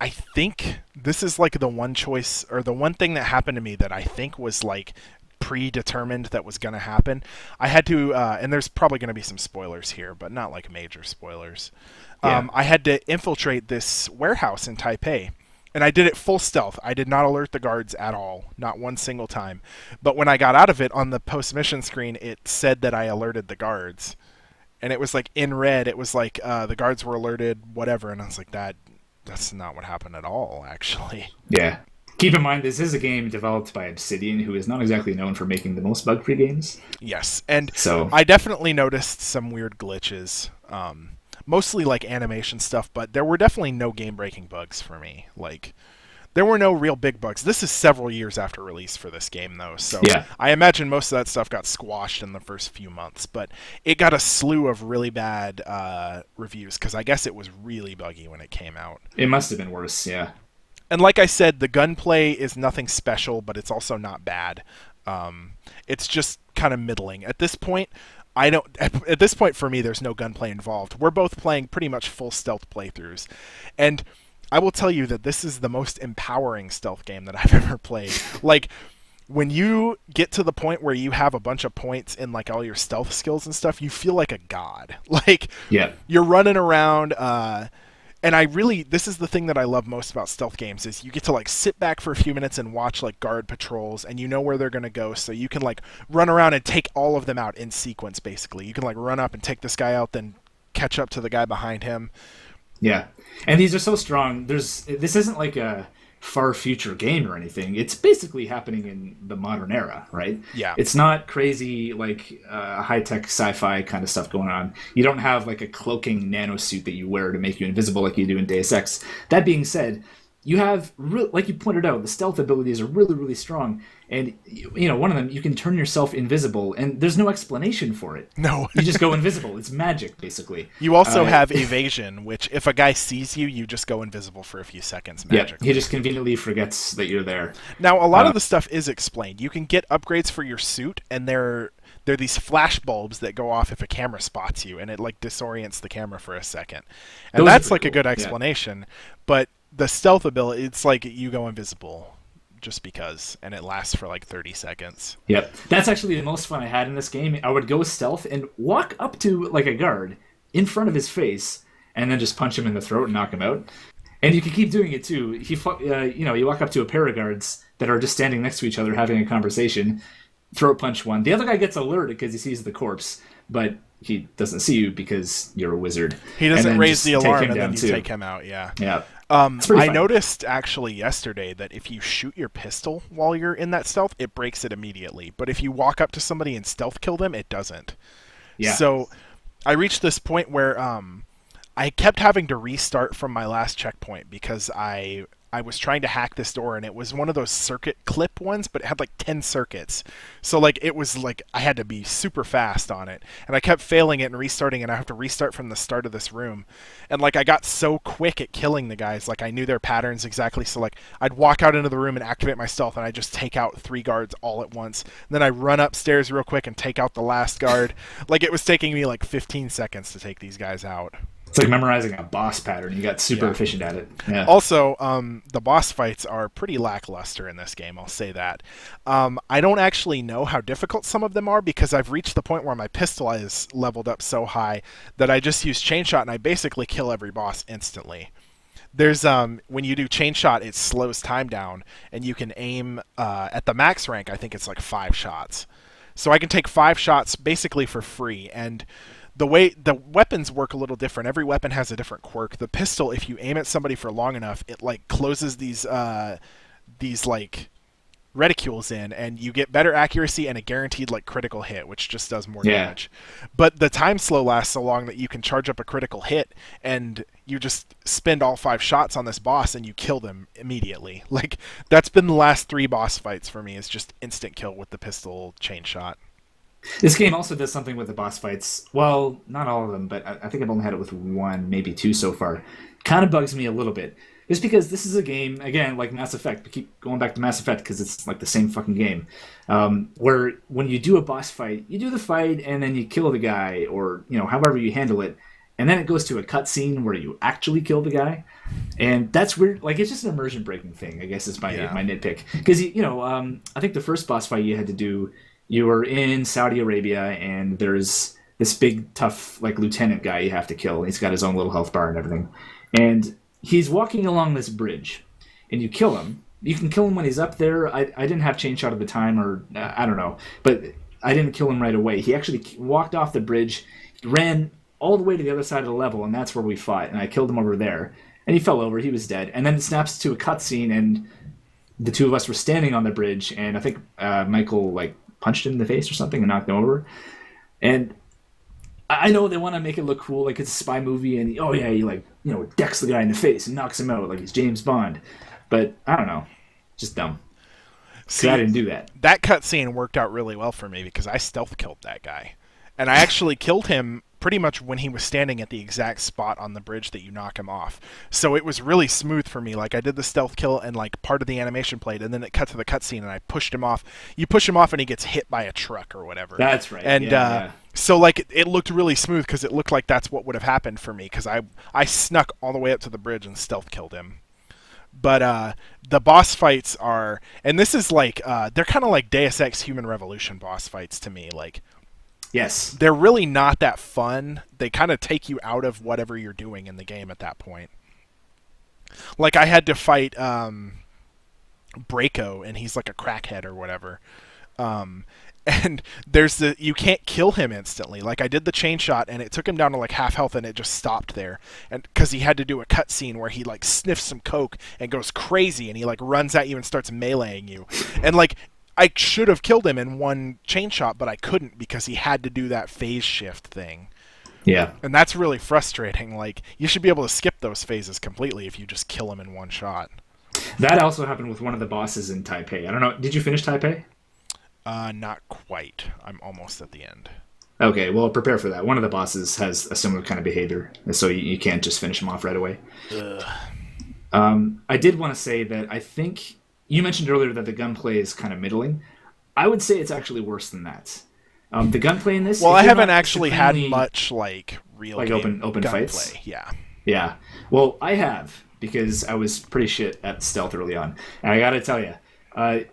I think this is like the one choice, or the one thing that happened to me that I think was like predetermined that was going to happen. I had to, and there's probably going to be some spoilers here, but not like major spoilers. Yeah. I had to infiltrate this warehouse in Taipei. And I did it full stealth. I did not alert the guards at all, not one single time. But when I got out of it, on the post-mission screen, it said that I alerted the guards. And it was like in red, it was like the guards were alerted, whatever. And I was like, that's not what happened at all, actually. Yeah. Keep in mind, this is a game developed by Obsidian, who is not exactly known for making the most bug-free games. Yes, and So I definitely noticed some weird glitches. Mostly like animation stuff, but there were definitely no game-breaking bugs for me. Like, there were no real big bugs. This is several years after release for this game, though, so yeah. I imagine most of that stuff got squashed in the first few months, but it got a slew of really bad reviews, because I guess it was really buggy when it came out. It must have been worse, yeah. And like I said, the gunplay is nothing special, but it's also not bad. It's just kind of middling. At this point, at this point for me, there's no gunplay involved. We're both playing pretty much full stealth playthroughs. And I will tell you that this is the most empowering stealth game that I've ever played. Like, when you get to the point where you have a bunch of points in like all your stealth skills and stuff, you feel like a god. Like, Yeah. you're running around, and this is the thing that I love most about stealth games, is you get to like sit back for a few minutes and watch like guard patrols, and you know where they're going to go, so you can like run around and take all of them out in sequence, basically. You can like run up and take this guy out, then catch up to the guy behind him. Yeah. And these are so strong. This isn't like a far future game or anything. It's basically happening in the modern era, right? Yeah. It's not crazy like high-tech sci-fi kind of stuff going on. You don't have like a cloaking nanosuit that you wear to make you invisible like you do in Deus Ex. That being said, you have, like you pointed out, the stealth abilities are really, really strong. And, you know, one of them, you can turn yourself invisible, and there's no explanation for it. No. You just go invisible. It's magic, basically. You also have evasion, which if a guy sees you, you just go invisible for a few seconds magically. Yeah, he just conveniently forgets that you're there. Now, a lot of the stuff is explained. You can get upgrades for your suit, and they they're these flash bulbs that go off if a camera spots you, and it like disorients the camera for a second. And Those are that's pretty like a cool. good Yeah. explanation. But the stealth ability, it's like you go invisible just because, and it lasts for like 30 seconds. Yep. That's actually the most fun I had in this game. I would go stealth and walk up to like a guard in front of his face and then just punch him in the throat and knock him out. And you can keep doing it too. You walk up to a pair of guards that are just standing next to each other having a conversation, throat punch one. The other guy gets alerted because he sees the corpse, but he doesn't see you because you're a wizard. He And doesn't then raise just the take alarm, him and then down, you too. take him out. Yeah. Yeah. It's pretty I fun. noticed actually yesterday that if you shoot your pistol while you're in that stealth, it breaks it immediately. But if you walk up to somebody and stealth kill them, it doesn't. Yeah. So I reached this point where I kept having to restart from my last checkpoint because I was trying to hack this door, and it was one of those circuit clip ones, but it had like 10 circuits. So like it was like I had to be super fast on it, and I kept failing it and restarting, and I have to restart from the start of this room. And like I got so quick at killing the guys, like I knew their patterns exactly. So like I'd walk out into the room and activate my stealth, and I just take out 3 guards all at once. And then I run upstairs real quick and take out the last guard. Like it was taking me like 15 seconds to take these guys out. It's like memorizing a boss pattern. You got super efficient at it. Yeah. Also, the boss fights are pretty lackluster in this game, I'll say that. I don't actually know how difficult some of them are because I've reached the point where my pistol is leveled up so high that I just use chain shot and I basically kill every boss instantly. There's when you do chain shot, it slows time down, and you can aim at the max rank. I think it's like 5 shots, so I can take 5 shots basically for free. And the way the weapons work a little different. Every weapon has a different quirk. The pistol, if you aim at somebody for long enough, it like closes these like reticules in, and you get better accuracy and a guaranteed like critical hit, which just does more damage. But the time slow lasts so long that you can charge up a critical hit, and you just spend all 5 shots on this boss and you kill them immediately. Like that's been the last 3 boss fights for me, is just instant kill with the pistol chain shot. This game also does something with the boss fights. Well, not all of them, but I think I've only had it with 1, maybe 2 so far. Kind of bugs me a little bit. Just because this is a game, again, like Mass Effect. We keep going back to Mass Effect because it's like the same fucking game. Where when you do a boss fight, you do the fight and then you kill the guy, or however you handle it, and then it goes to a cutscene where you actually kill the guy, and that's weird. Like it's just an immersion breaking thing, I guess is my nitpick. Because I think the first boss fight you had to do. You were in Saudi Arabia, and there's this big, tough, like, lieutenant guy you have to kill. He's got his own little health bar and everything. And he's walking along this bridge, and you kill him. You can kill him when he's up there. I didn't have chain shot at the time, or I don't know. But I didn't kill him right away. He actually walked off the bridge, ran all the way to the other side of the level, and that's where we fought. And I killed him over there. And he fell over. He was dead. And then it snaps to a cutscene, and the 2 of us were standing on the bridge, and I think Michael, like, punched him in the face or something and knocked him over. And I know they want to make it look cool, like it's a spy movie, and he decks the guy in the face and knocks him out like he's James Bond. But I don't know, just dumb. See, I didn't do that. That cutscene worked out really well for me because I stealth killed that guy, and I actually killed him pretty much when he was standing at the exact spot on the bridge that you knock him off. So it was really smooth for me. Like I did the stealth kill and like part of the animation played, and then it cut to the cutscene and I pushed him off. You push him off and he gets hit by a truck or whatever. That's right. And so like it looked really smooth because it looked like that's what would have happened for me because I snuck all the way up to the bridge and stealth killed him. But the boss fights are, and this is like they're kind of like Deus Ex Human Revolution boss fights to me. Like yes, they're really not that fun. They kind of take you out of whatever you're doing in the game at that point. Like I had to fight Braco, and he's like a crackhead or whatever. And you can't kill him instantly. Like I did the chain shot, and it took him down to like half health, and it just stopped there. And because he had to do a cutscene where he like sniffs some coke and goes crazy, and he like runs at you and starts meleeing you, and like. I should have killed him in one chain shot, but I couldn't because he had to do that phase shift thing. Yeah. And that's really frustrating. Like, you should be able to skip those phases completely if you just kill him in one shot. That also happened with one of the bosses in Taipei. I don't know. Did you finish Taipei? Not quite. I'm almost at the end. Okay, well, prepare for that. One of the bosses has a similar kind of behavior, so you can't just finish him off right away. I did want to say that I think... You mentioned earlier that the gunplay is kind of middling. I would say it's actually worse than that. The gunplay in this, Well, if I you're haven't not actually had supremely much like real like game open fights. gunplay. Yeah. Yeah. Well, I have because I was pretty shit at stealth early on, and I gotta tell you,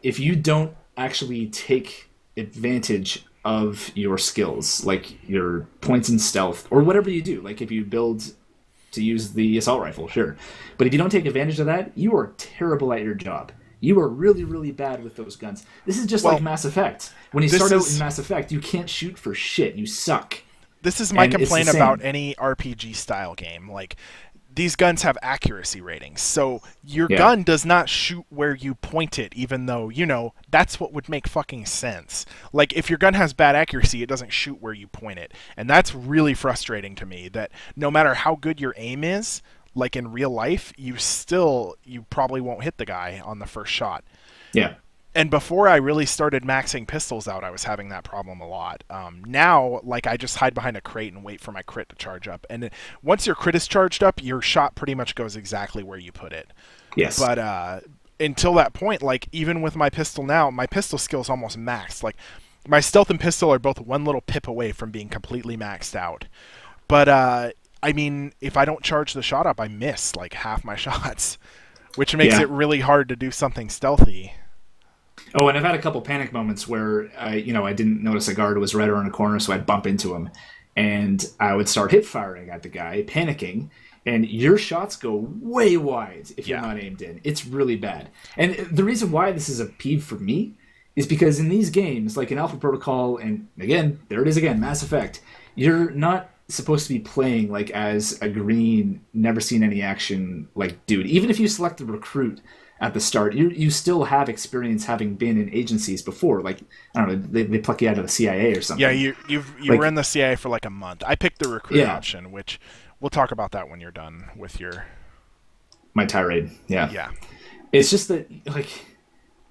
if you don't actually take advantage of your skills, like your points in stealth or whatever you do, like if you build to use the assault rifle, sure, but if you don't take advantage of that, you are terrible at your job. You are really, really bad with those guns. This is just like Well, Mass Effect. When you this start out in is Mass Effect, you can't shoot for shit. You suck. this is my And it's the complaint about same. any RPG style game. Like these guns have accuracy ratings. So your Yeah. gun does not shoot where you point it, even though, that's what would make fucking sense. Like if your gun has bad accuracy, it doesn't shoot where you point it. And that's really frustrating to me that no matter how good your aim is, like in real life, you probably won't hit the guy on the first shot. Yeah. And before I really started maxing pistols out, I was having that problem a lot. Now, like, I just hide behind a crate and wait for my crit to charge up. And once your crit is charged up, your shot pretty much goes exactly where you put it. Yes. But until that point, like, even with my pistol now, my pistol skill's almost maxed. Like, my stealth and pistol are both one little pip away from being completely maxed out. But, I mean, if I don't charge the shot up, I miss, like, half my shots, which makes Yeah. it really hard to do something stealthy. Oh, and I've had a couple panic moments where I didn't notice a guard was right around a corner, so I'd bump into him, and I would start hip firing at the guy, panicking, and your shots go way wide if you're Yeah. not aimed in. It's really bad. And the reason why this is a peeve for me is because in these games, like in Alpha Protocol, and again, there it is again, Mass Effect, you're not supposed to be playing like as a green, never seen any action like dude. Even if you select the recruit at the start, you still have experience having been in agencies before. Like, I don't know, they pluck you out of the CIA or something. Yeah, you Like- were in the CIA for like a month. I picked the recruit Yeah. option, which we'll talk about that when you're done with your My tirade. Yeah. yeah. It's just that, like,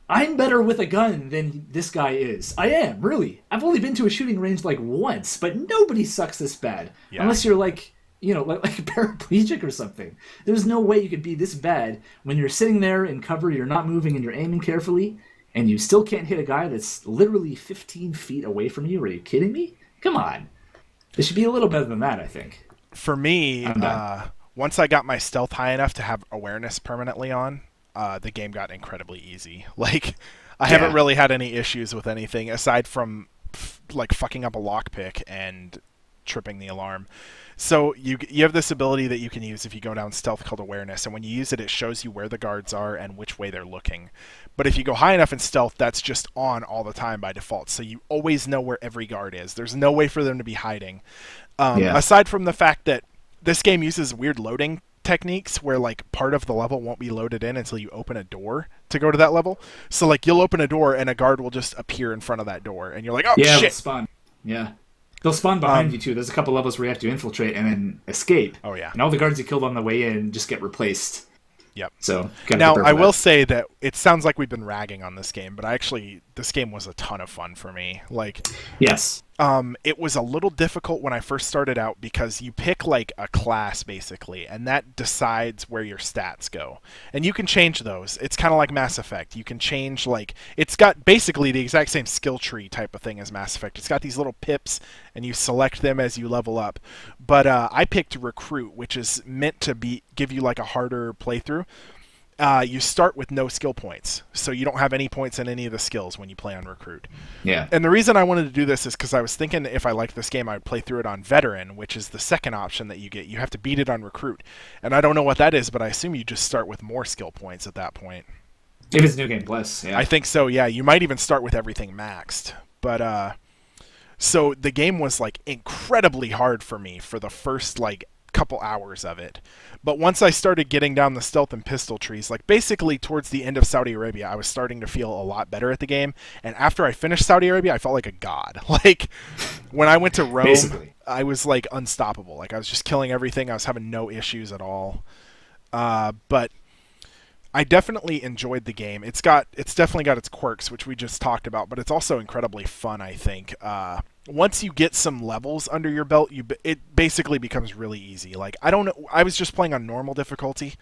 I'm better with a gun than this guy is. I am, really. I've only been to a shooting range like once, but nobody sucks this bad. Yeah. Unless you're like, like a paraplegic or something. There's no way you could be this bad when you're sitting there in cover, you're not moving, and you're aiming carefully, and you still can't hit a guy that's literally 15 feet away from you. Are you kidding me? Come on. It should be a little better than that, I think. For me, I'm done. once I got my stealth high enough to have awareness permanently on, the game got incredibly easy. Like, I haven't Yeah. really had any issues with anything aside from like fucking up a lockpick and tripping the alarm. So you have this ability that you can use if you go down stealth called awareness, and when you use it, it shows you where the guards are and which way they're looking. But if you go high enough in stealth, that's just on all the time by default, so you always know where every guard is. There's no way for them to be hiding. Yeah. Aside from the fact that this game uses weird loading techniques where like part of the level won't be loaded in until you open a door to go to that level. So like you'll open a door and a guard will just appear in front of that door, and you're like, oh Yeah, they'll shit. spawn. Yeah. They'll spawn behind you, too. There's a couple levels where you have to infiltrate and then escape. Oh yeah. And all the guards you killed on the way in just get replaced. Yep. So, gotta Now, prepare I for will that. say that it sounds like we've been ragging on this game, but this game was a ton of fun for me. Like, Yes. it was a little difficult when I first started out because you pick like a class basically, and that decides where your stats go. And you can change those. It's kind of like Mass Effect. You can change like it's got basically the exact same skill tree type of thing as Mass Effect. It's got these little pips, and you select them as you level up. But I picked Recruit, which is meant to give you like a harder playthrough. You start with no skill points, so you don't have any points in any of the skills when you play on Recruit. Yeah. And the reason I wanted to do this is because I was thinking if I liked this game, I would play through it on Veteran, which is the second option that you get. You have to beat it on Recruit. And I don't know what that is, but I assume you just start with more skill points at that point. If it's New Game Plus, yeah. I think so, yeah. You might even start with everything maxed. But, so the game was, like, incredibly hard for me for the first, like, couple hours of it. But once I started getting down the stealth and pistol trees, like basically towards the end of Saudi Arabia, I was starting to feel a lot better at the game. And after I finished Saudi Arabia, I felt like a god. Like when I went to Rome, Basically. I was like unstoppable. Like I was just killing everything. I was having no issues at all. But I definitely enjoyed the game. It's definitely got its quirks, which we just talked about, but it's also incredibly fun, I think. Once you get some levels under your belt, it basically becomes really easy. Like I don't know, I was just playing on normal difficulty,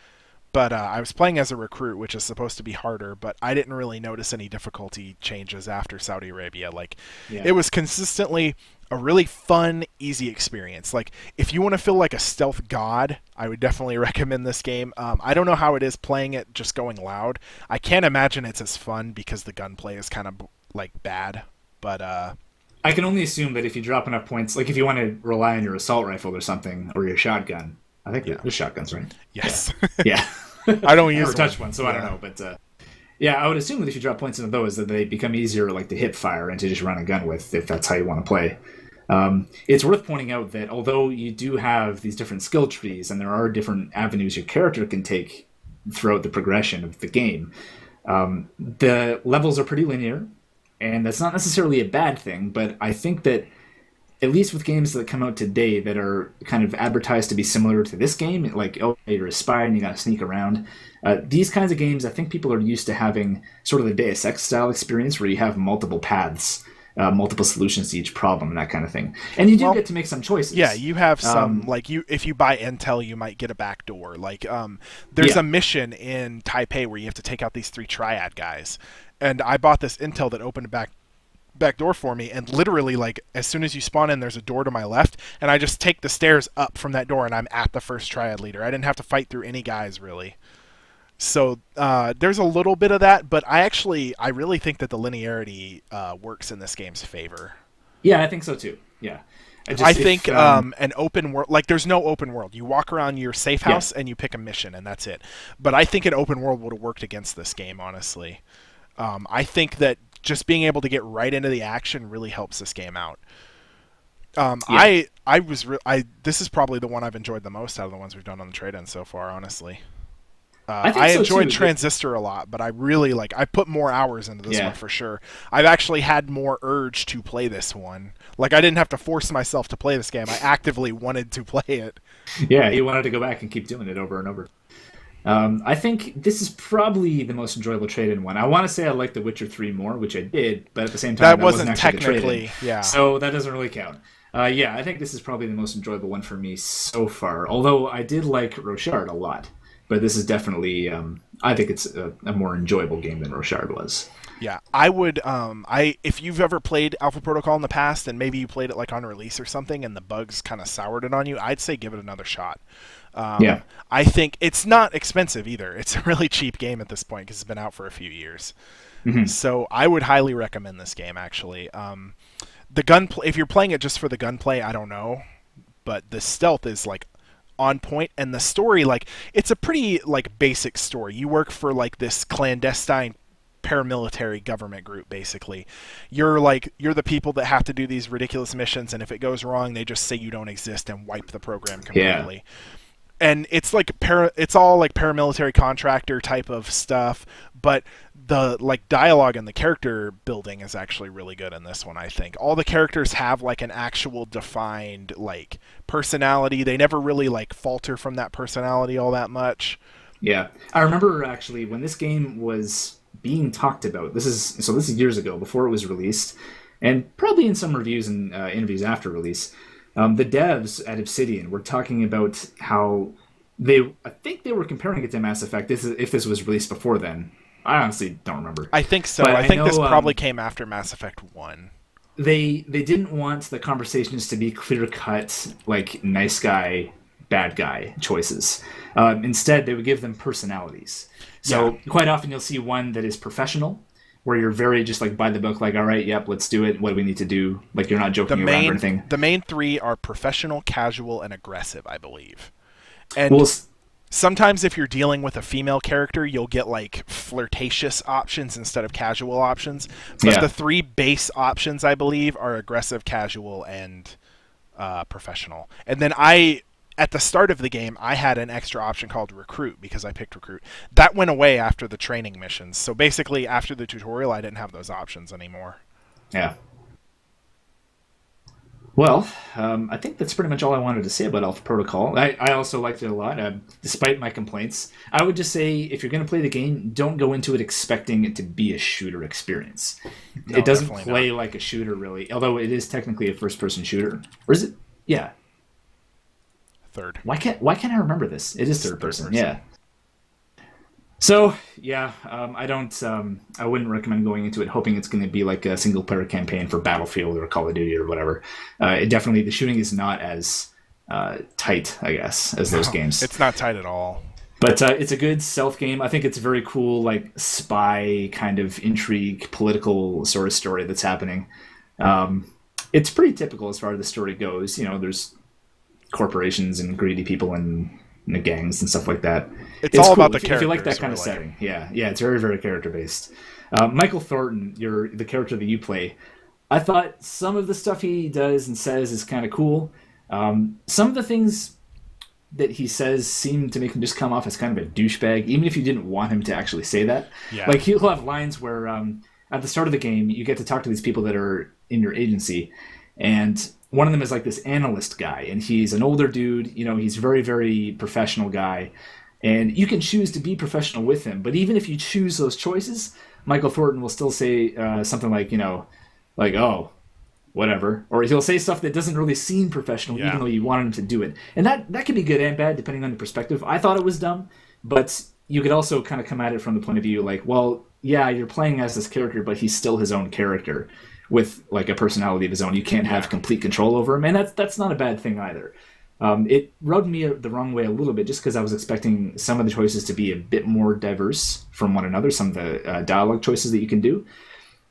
But I was playing as a recruit, which is supposed to be harder, but I didn't really notice any difficulty changes after Saudi Arabia. Like, Yeah. it was consistently a really fun, easy experience. Like, if you want to feel like a stealth god, I would definitely recommend this game. I don't know how it is playing it just going loud. I can't imagine it's as fun because the gunplay is kind of like bad. But I can only assume that if you drop enough points, like if you want to rely on your assault rifle or something, or your shotgun. I think there's shotguns, right? yes, Yeah. I don't I use never touched one, so I don't know. But yeah, I would assume that if you drop points into those, that they become easier, like to hip fire and to just run a gun with, if that's how you want to play. It's worth pointing out that although you do have these different skill trees and there are different avenues your character can take throughout the progression of the game, the levels are pretty linear, and that's not necessarily a bad thing. But I think that at least with games that come out today that are kind of advertised to be similar to this game, like, oh, you're a spy and you gotta sneak around. These kinds of games, I think people are used to having sort of the Deus Ex style experience where you have multiple paths, multiple solutions to each problem and that kind of thing. And you do get to make some choices. Yeah, you have some, if you buy intel, you might get a back door. Like, there's a mission in Taipei where you have to take out these 3 triad guys. And I bought this intel that opened a back door for me, and literally, like, as soon as you spawn in, there's a door to my left, and I just take the stairs up from that door and I'm at the first triad leader. I didn't have to fight through any guys, really. So there's a little bit of that, but I really think that the linearity works in this game's favor. Yeah, I think so too. Yeah. I think an open world, like, there's no open world. You walk around your safe house and you pick a mission and that's it. But I think an open world would have worked against this game, honestly. I think that just being able to get right into the action really helps this game out. This is probably the one I've enjoyed the most out of the ones we've done on the trade-in so far, honestly. I enjoyed Transistor a lot, but I really I put more hours into this one for sure. I've actually had more urge to play this one. Like, I didn't have to force myself to play this game. I actively wanted to play it. Yeah, you wanted to go back and keep doing it over and over. I think this is probably the most enjoyable trade-in one. I want to say I like The Witcher 3 more, which I did, but at the same time, that wasn't technically, so that doesn't really count. Yeah, I think this is probably the most enjoyable one for me so far, although I did like Rochard a lot. But this is definitely, I think it's a more enjoyable game than Rochard was. Yeah, I would, if you've ever played Alpha Protocol in the past, and maybe you played it like on release or something, and the bugs kind of soured it on you, I'd say give it another shot. I think it's not expensive either. It's a really cheap game at this point because it's been out for a few years. Mm-hmm. So I would highly recommend this game, actually. The gunplay, if you're playing it just for the gunplay, I don't know, but the stealth is like on point, and the story, like, it's a pretty like basic story. You work for like this clandestine paramilitary government group, basically. You're the people that have to do these ridiculous missions, and if it goes wrong, they just say you don't exist and wipe the program completely. Yeah. And it's like it's all like paramilitary contractor type of stuff, but the like dialogue and the character building is actually really good in this one. I think all the characters have like an actual defined like personality. They never really like falter from that personality all that much. Yeah, I remember actually when this game was being talked about. This is years ago, before it was released, and probably in some reviews and interviews after release. The devs at Obsidian were talking about how I think they were comparing it to Mass Effect. If this was released before then. I honestly don't remember. I think so. I think this probably came after Mass Effect 1. They didn't want the conversations to be clear-cut, like, nice guy, bad guy choices. Instead, they would give them personalities. So quite often you'll see one that is professional, where you're very just like by the book, like, all right, yep, let's do it. What do we need to do? Like, you're not joking around or anything. The main 3 are professional, casual, and aggressive, I believe. And sometimes if you're dealing with a female character, you'll get like flirtatious options instead of casual options. But the 3 base options, I believe, are aggressive, casual, and professional. And then at the start of the game, I had an extra option called Recruit because I picked Recruit. That went away after the training missions. So basically, after the tutorial, I didn't have those options anymore. Yeah. Well, I think that's pretty much all I wanted to say about Alpha Protocol. I also liked it a lot, despite my complaints. I would just say, if you're going to play the game, don't go into it expecting it to be a shooter experience. No, it doesn't play like a shooter, really, although it is technically a first-person shooter. Or is it? Yeah. Third. Why can't I remember this? It is third person. Yeah. So yeah, I don't. I wouldn't recommend going into it hoping it's going to be like a single player campaign for Battlefield or Call of Duty or whatever. It definitely the shooting is not as tight, I guess, as those No, games. it's not tight at all. But it's a good stealth game. I think it's a very cool, like spy kind of intrigue, political sort of story that's happening. Um, it's pretty typical as far as the story goes. You know, there's corporations and greedy people and the gangs and stuff like that. It's It's all cool about the if you like that characters, kind of really. setting. Yeah, yeah, it's very very character based. Michael Thornton, you're the character that you play. I thought some of the stuff he does and says is kind of cool. Some of the things that he says seem to make him just come off as kind of a douchebag, even if you didn't want him to actually say that. Yeah. Like he'll have lines where at the start of the game you get to talk to these people that are in your agency, and one of them is like this analyst guy, and he's an older dude. You know, he's very very professional guy, and you can choose to be professional with him. But even if you choose those choices, Michael Thornton will still say something like, you know, like oh whatever, or he'll say stuff that doesn't really seem professional, Yeah. even though you want him to do it, and that can be good and bad depending on the perspective. I thought it was dumb, but you could also kind of come at it from the point of view like, well, yeah, you're playing as this character, but he's still his own character with like a personality of his own. You can't have complete control over him, and that's not a bad thing either. It rubbed me the wrong way a little bit just because I was expecting some of the choices to be a bit more diverse from one another, some of the dialogue choices that you can do.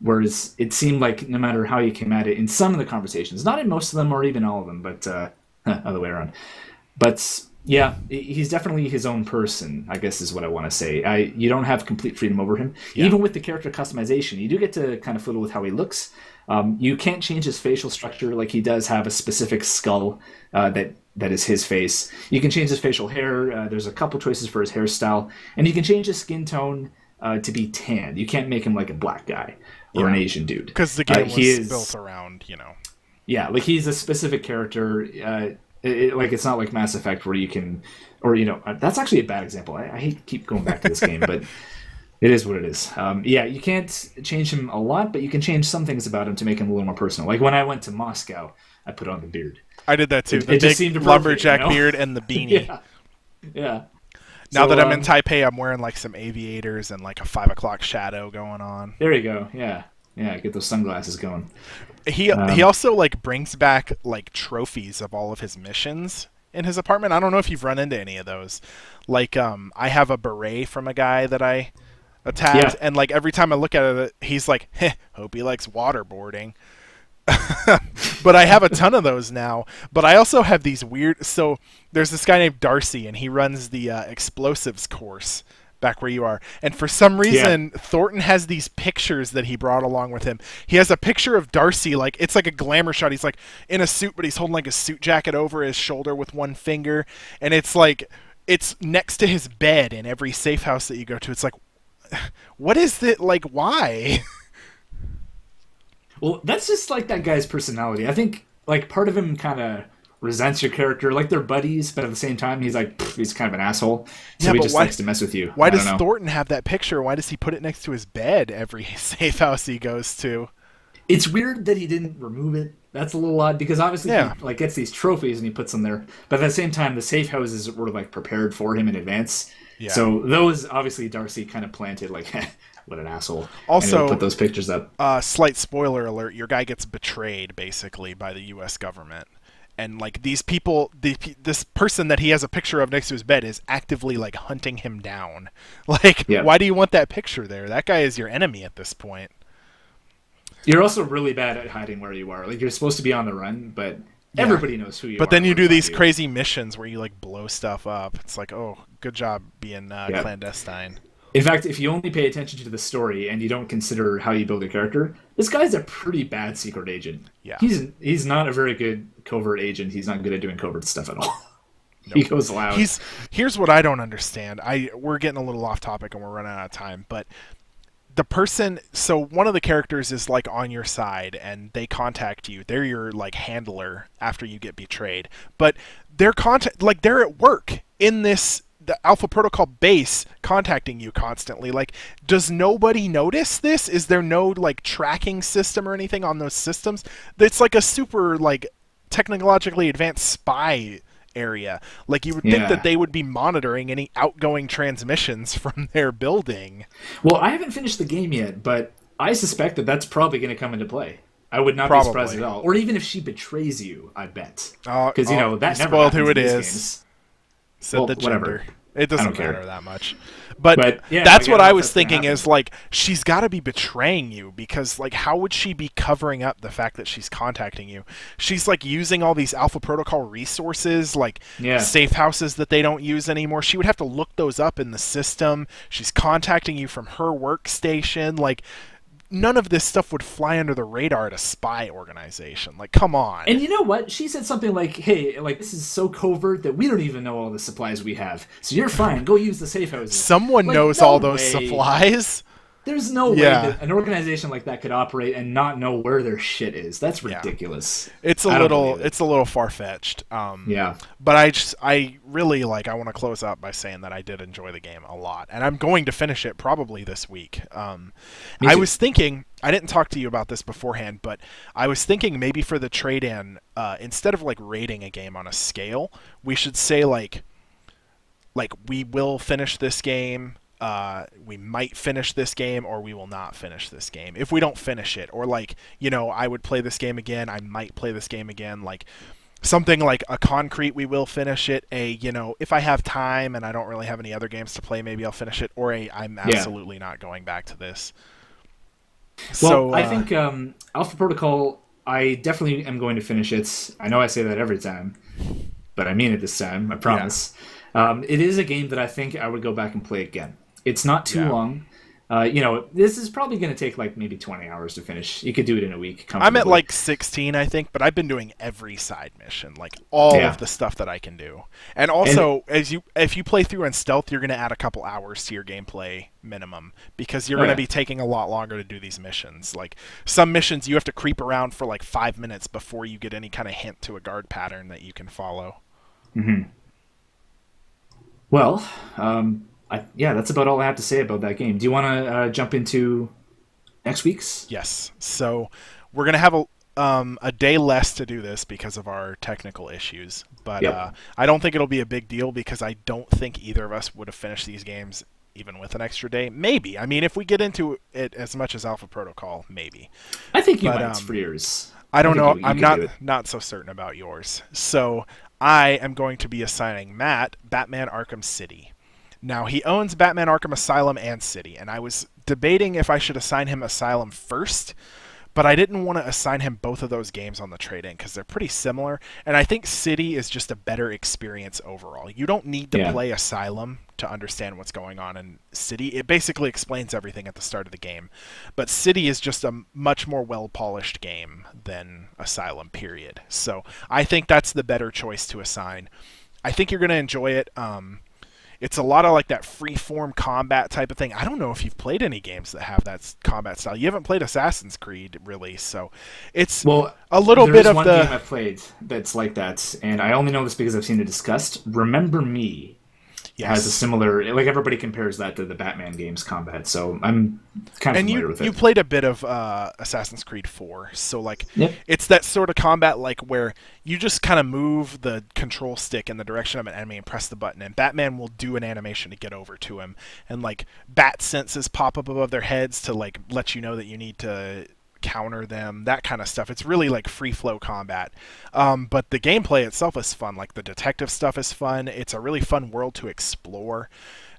Whereas it seemed like no matter how you came at it in some of the conversations, not in most of them or even all of them, but other way around. But yeah, he's definitely his own person, I guess is what I want to say. You don't have complete freedom over him. Yeah. Even with the character customization, you do get to kind of fiddle with how he looks. You can't change his facial structure. Like he does have a specific skull that is his face. You can change his facial hair. There's a couple choices for his hairstyle. And you can change his skin tone to be tanned. You can't make him like a black guy or an Asian dude. Because the game was built around, you know. Yeah, like he's a specific character. Like it's not like Mass Effect where you can, or you know, that's actually a bad example. I hate to keep going back to this game, but it is what it is. Yeah, you can't change him a lot, but you can change some things about him to make him a little more personal. Like when I went to Moscow, I put on the beard. I did that too. It The just big seemed appropriate, lumberjack you know? beard and the beanie. Yeah, yeah. Now So, that I'm in Taipei, I'm wearing like some aviators and like a 5 o'clock shadow going on. there you go. Yeah, yeah. Get those sunglasses going. He also like brings back like trophies of all of his missions in his apartment. I don't know if you've run into any of those. Like I have a beret from a guy that I attacked, Yeah. and like every time I look at it, he's like, "Heh, hope he likes waterboarding." But I have a ton of those now. But I also have these weird. So there's this guy named Darcy, and he runs the explosives course back where you are. And for some reason, Thornton has these pictures that he brought along with him. He has a picture of Darcy, like it's like a glamour shot. He's like in a suit, but he's holding like a suit jacket over his shoulder with one finger, and it's like it's next to his bed in every safe house that you go to. It's like, what is it? Like, why? Well, that's just like that guy's personality. I think like part of him kind of resents your character. Like they're buddies, but at the same time, he's like he's kind of an asshole. So Yeah, he but just why- likes to mess with you. Why I don't does know. Thornton have that picture? Why does he put it next to his bed every safe house he goes to? It's weird that he didn't remove it. That's a little odd because obviously Yeah. he like gets these trophies and he puts them there. But at the same time, the safe houses were like prepared for him in advance. Yeah. So those obviously Darcy kind of planted like what an asshole. Also- and he'll put those pictures up. Slight spoiler alert: your guy gets betrayed basically by the U.S. government, and like these people, this person that he has a picture of next to his bed is actively like hunting him down. Like, Yeah. why do you want that picture there? That guy is your enemy at this point. You're also really bad at hiding where you are. Like you're supposed to be on the run, but everybody knows who you are. But then you when do they these find you. crazy missions where you like blow stuff up. It's like, oh, good job being clandestine. In fact, if you only pay attention to the story and you don't consider how you build a character, this guy's a pretty bad secret agent. Yeah. He's not a very good covert agent. He's not good at doing covert stuff at all. He goes loud. Here's what I don't understand. We're getting a little off topic and we're running out of time, but the person, so one of the characters is like on your side and they contact you. They're your like handler after you get betrayed. But they're they're at work in the Alpha Protocol base contacting you constantly. Like, does nobody notice this? Is there no like tracking system or anything on those systems? It's like a super like technologically advanced spy area. Like, you would think that Yeah. they would be monitoring any outgoing transmissions from their building. Well, I haven't finished the game yet, but I suspect that that's probably going to come into play. I would not be surprised at Probably. all. Or even if she betrays you, I bet. Oh, Because, oh, you that never spoiled happens who in it these is. games. Said Well, the whatever. gender. It I doesn't don't care. matter that much. But But, yeah, that's I what don't know I if was that's going to thinking happen. is, like, she's got to be betraying you because, like, how would she be covering up the fact that she's contacting you? She's, like, using all these Alpha Protocol resources, like Yeah. safe houses that they don't use anymore. She would have to look those up in the system. She's contacting you from her workstation. Like, none of this stuff would fly under the radar at a spy organization. Like, come on. And you know what? She said something like, hey, like, this is so covert that we don't even know all the supplies we have. So you're fine. Go use the safe houses. Someone Like, knows no all those way. supplies. There's no way Yeah. that an organization like that could operate and not know where their shit is. That's Yeah. ridiculous. It's I don't believe it. a little far fetched. Yeah. But I really like. I want to close out by saying that I did enjoy the game a lot, and I'm going to finish it probably this week. Me I too. was thinking. I didn't talk to you about this beforehand, but I was thinking maybe for the trade-in, instead of like rating a game on a scale, we should say like we will finish this game. We might finish this game, or we will not finish this game if we don't finish it. Or like, I would play this game again. I might play this game again. Like something like a concrete, we will finish it. If I have time and I don't really have any other games to play, maybe I'll finish it. Or I'm absolutely not going back to this. Well, I think Alpha Protocol, I definitely am going to finish it. I know I say that every time, but I mean it this time, I promise. It is a game that I think I would go back and play again. It's not too long. This is probably going to take like maybe 20 hours to finish. You could do it in a week. I'm at like 16, I think, but I've been doing every side mission, like all of the stuff that I can do. And also, if you play through in stealth, you're going to add a couple hours to your gameplay minimum because you're going to be taking a lot longer to do these missions. Like some missions, you have to creep around for like 5 minutes before you get any kind of hint to a guard pattern that you can follow. Mm-hmm. Well, that's about all I have to say about that game. Do you want to jump into next week's? Yes. So we're going to have a day less to do this because of our technical issues. But I don't think it'll be a big deal because I don't think either of us would have finished these games even with an extra day. Maybe. I mean, if we get into it as much as Alpha Protocol, maybe. I think you might for yours. I don't know. I'm not so certain about yours. So I am going to be assigning Matt Batman Arkham City. Now, he owns Batman Arkham Asylum and City, and I was debating if I should assign him Asylum first, but I didn't want to assign him both of those games on the trade-in because they're pretty similar, and I think City is just a better experience overall. You don't need to play Asylum to understand what's going on in City. It basically explains everything at the start of the game, but City is just a much more well-polished game than Asylum, period. So I think that's the better choice to assign. I think you're going to enjoy it. It's a lot of like that free-form combat type of thing. I don't know if you've played any games that have that combat style. You haven't played Assassin's Creed, really, so it's a little bit of one game I've played that's like that, and I only know this because I've seen it discussed. Remember Me has a similar... Like, everybody compares that to the Batman game's combat, so I'm kind of familiar with it. You played a bit of Assassin's Creed 4, so like it's that sort of combat like where you just kind of move the control stick in the direction of an enemy and press the button, and Batman will do an animation to get over to him, and like bat senses pop up above their heads to like let you know that you need to counter them, that kind of stuff. It's really like free flow combat, but the gameplay itself is fun. Like the detective stuff is fun. It's a really fun world to explore.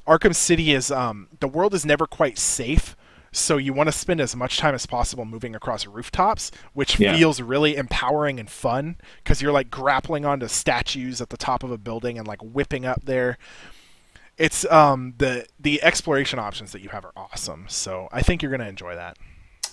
Arkham City is the world is never quite safe, so you want to spend as much time as possible moving across rooftops, which feels really empowering and fun because you're like grappling onto statues at the top of a building and like whipping up there. It's the exploration options that you have are awesome, so I think you're going to enjoy that.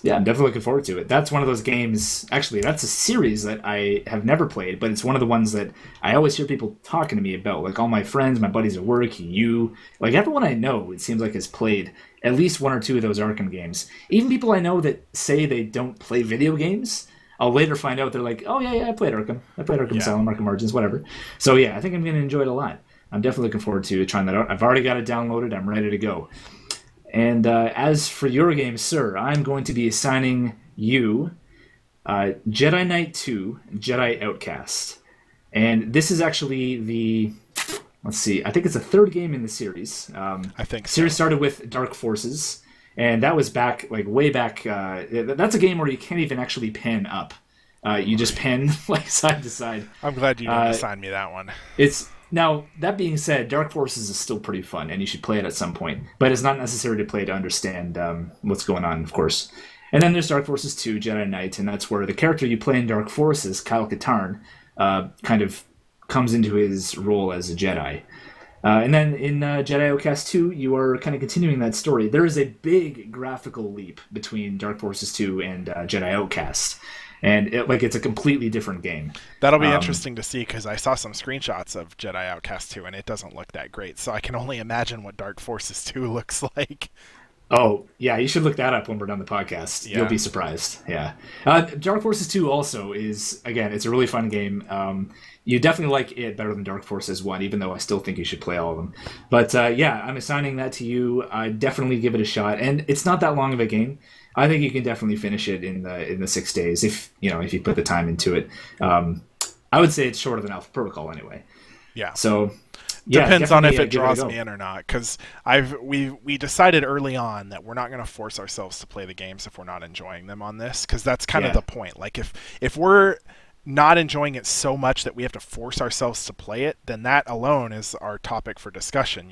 Yeah, I'm definitely looking forward to it. That's one of those games... Actually, that's a series that I have never played, but it's one of the ones that I always hear people talking to me about. Like all my friends, my buddies at work, you... Like everyone I know, it seems like, has played at least one or two of those Arkham games. Even people I know that say they don't play video games, I'll later find out they're like, oh, yeah, I played Arkham. I played Arkham Asylum, Arkham Origins, whatever. So yeah, I think I'm going to enjoy it a lot. I'm definitely looking forward to trying that out. I've already got it downloaded. I'm ready to go. And as for your game, sir, I'm going to be assigning you Jedi Knight 2, Jedi Outcast. And this is actually the, let's see, I think it's the third game in the series. I think so. Series started with Dark Forces, and that was back, like way back. That's a game where you can't even actually pen up. You just pen like side to side. I'm glad you didn't assign me that one. It's now, that being said, Dark Forces is still pretty fun, and you should play it at some point. But it's not necessary to play to understand what's going on, of course. And then there's Dark Forces 2, Jedi Knight, and that's where the character you play in Dark Forces, Kyle Katarn, kind of comes into his role as a Jedi. And then in Jedi Outcast 2, you are kind of continuing that story. There is a big graphical leap between Dark Forces 2 and Jedi Outcast. And it's a completely different game. That'll be interesting to see, because I saw some screenshots of Jedi Outcast 2, and it doesn't look that great. So I can only imagine what Dark Forces 2 looks like. Oh, yeah, you should look that up when we're done the podcast. Yeah. You'll be surprised. Yeah. Dark Forces 2 also is, again, it's a really fun game. You definitely like it better than Dark Forces 1, even though I still think you should play all of them. But yeah, I'm assigning that to you. I definitely give it a shot. And it's not that long of a game. I think you can definitely finish it in the 6 days if you put the time into it. I would say it's shorter than Alpha Protocol anyway. Yeah. So yeah, depends on if it draws me in or not, because we decided early on that we're not going to force ourselves to play the games if we're not enjoying them on this, because that's kind of the point. Like if we're not enjoying it so much that we have to force ourselves to play it, then that alone is our topic for discussion,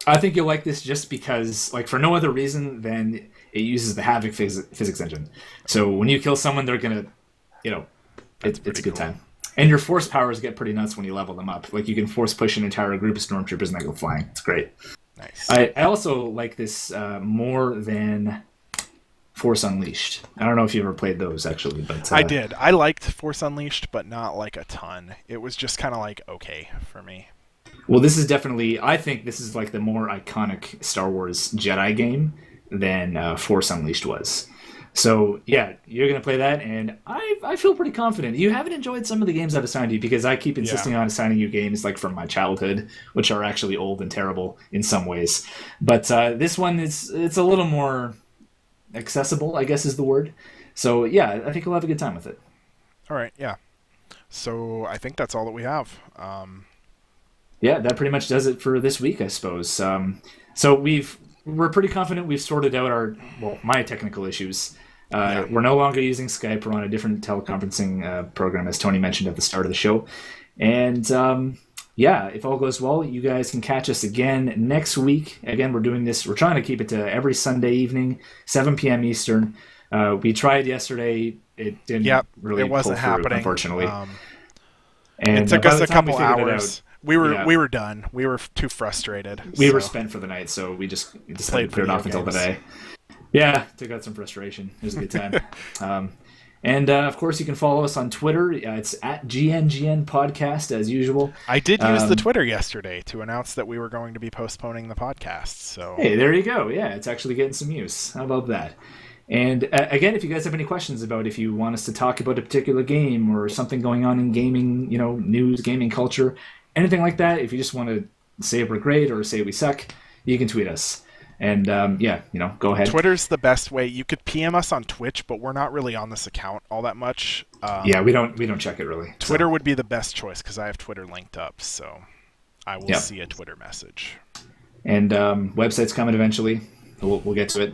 I think you'll like this just because, like, for no other reason than it uses the Havoc physics engine. So when you kill someone, they're gonna, it's a good time. And your force powers get pretty nuts when you level them up. Like, you can force push an entire group of stormtroopers and they go flying. It's great. Nice. I also like this more than Force Unleashed. I don't know if you ever played those, actually, but I did. I liked Force Unleashed, but not like a ton. It was just kind of like okay for me. Well, this is definitely, I think this is like the more iconic Star Wars Jedi game than Force Unleashed was. So, yeah, you're going to play that, and I feel pretty confident. You haven't enjoyed some of the games I've assigned you, because I keep insisting on assigning you games like from my childhood, which are actually old and terrible in some ways. But this one, it's a little more accessible, I guess is the word. So, yeah, I think you'll have a good time with it. All right, yeah. So I think that's all that we have. Yeah, that pretty much does it for this week, I suppose. So we're pretty confident we've sorted out my technical issues. We're no longer using Skype. We're on a different teleconferencing program, as Tony mentioned at the start of the show. And yeah, if all goes well, you guys can catch us again next week. Again, we're doing this. We're trying to keep it to every Sunday evening, 7 p.m. Eastern. We tried yesterday. It didn't really it wasn't pull through, happening, unfortunately. And it took us a couple hours. We were done. We were too frustrated. We were spent for the night, so we just decided to put it off until today. Yeah, took out some frustration. It was a good time. And of course, you can follow us on Twitter. It's at GNGN Podcast, as usual. I did use the Twitter yesterday to announce that we were going to be postponing the podcast. So hey, there you go. Yeah, it's actually getting some use. How about that? And again, if you guys have any questions about if you want us to talk about a particular game or something going on in gaming, news, gaming culture, anything like that, if you just want to say we're great or say we suck, you can tweet us. And go ahead. Twitter's the best way. You could PM us on Twitch, but we're not really on this account all that much. Yeah, we don't check it really. Twitter would be the best choice because I have Twitter linked up, so I will see a Twitter message. And website's coming eventually. We'll get to it.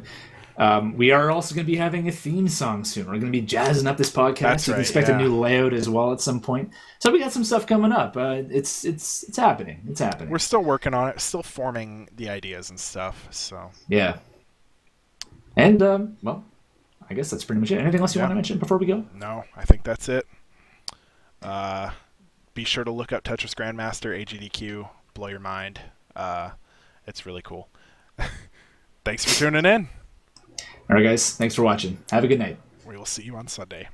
We are also going to be having a theme song soon. We're going to be jazzing up this podcast. That's you can expect a new layout as well at some point. So we got some stuff coming up. It's happening. It's happening. We're still working on it. Still forming the ideas and stuff. So yeah. And I guess that's pretty much it. Anything else you want to mention before we go? No, I think that's it. Be sure to look up Tetris Grandmaster AGDQ. Blow your mind. It's really cool. Thanks for tuning in. All right, guys. Thanks for watching. Have a good night. We will see you on Sunday.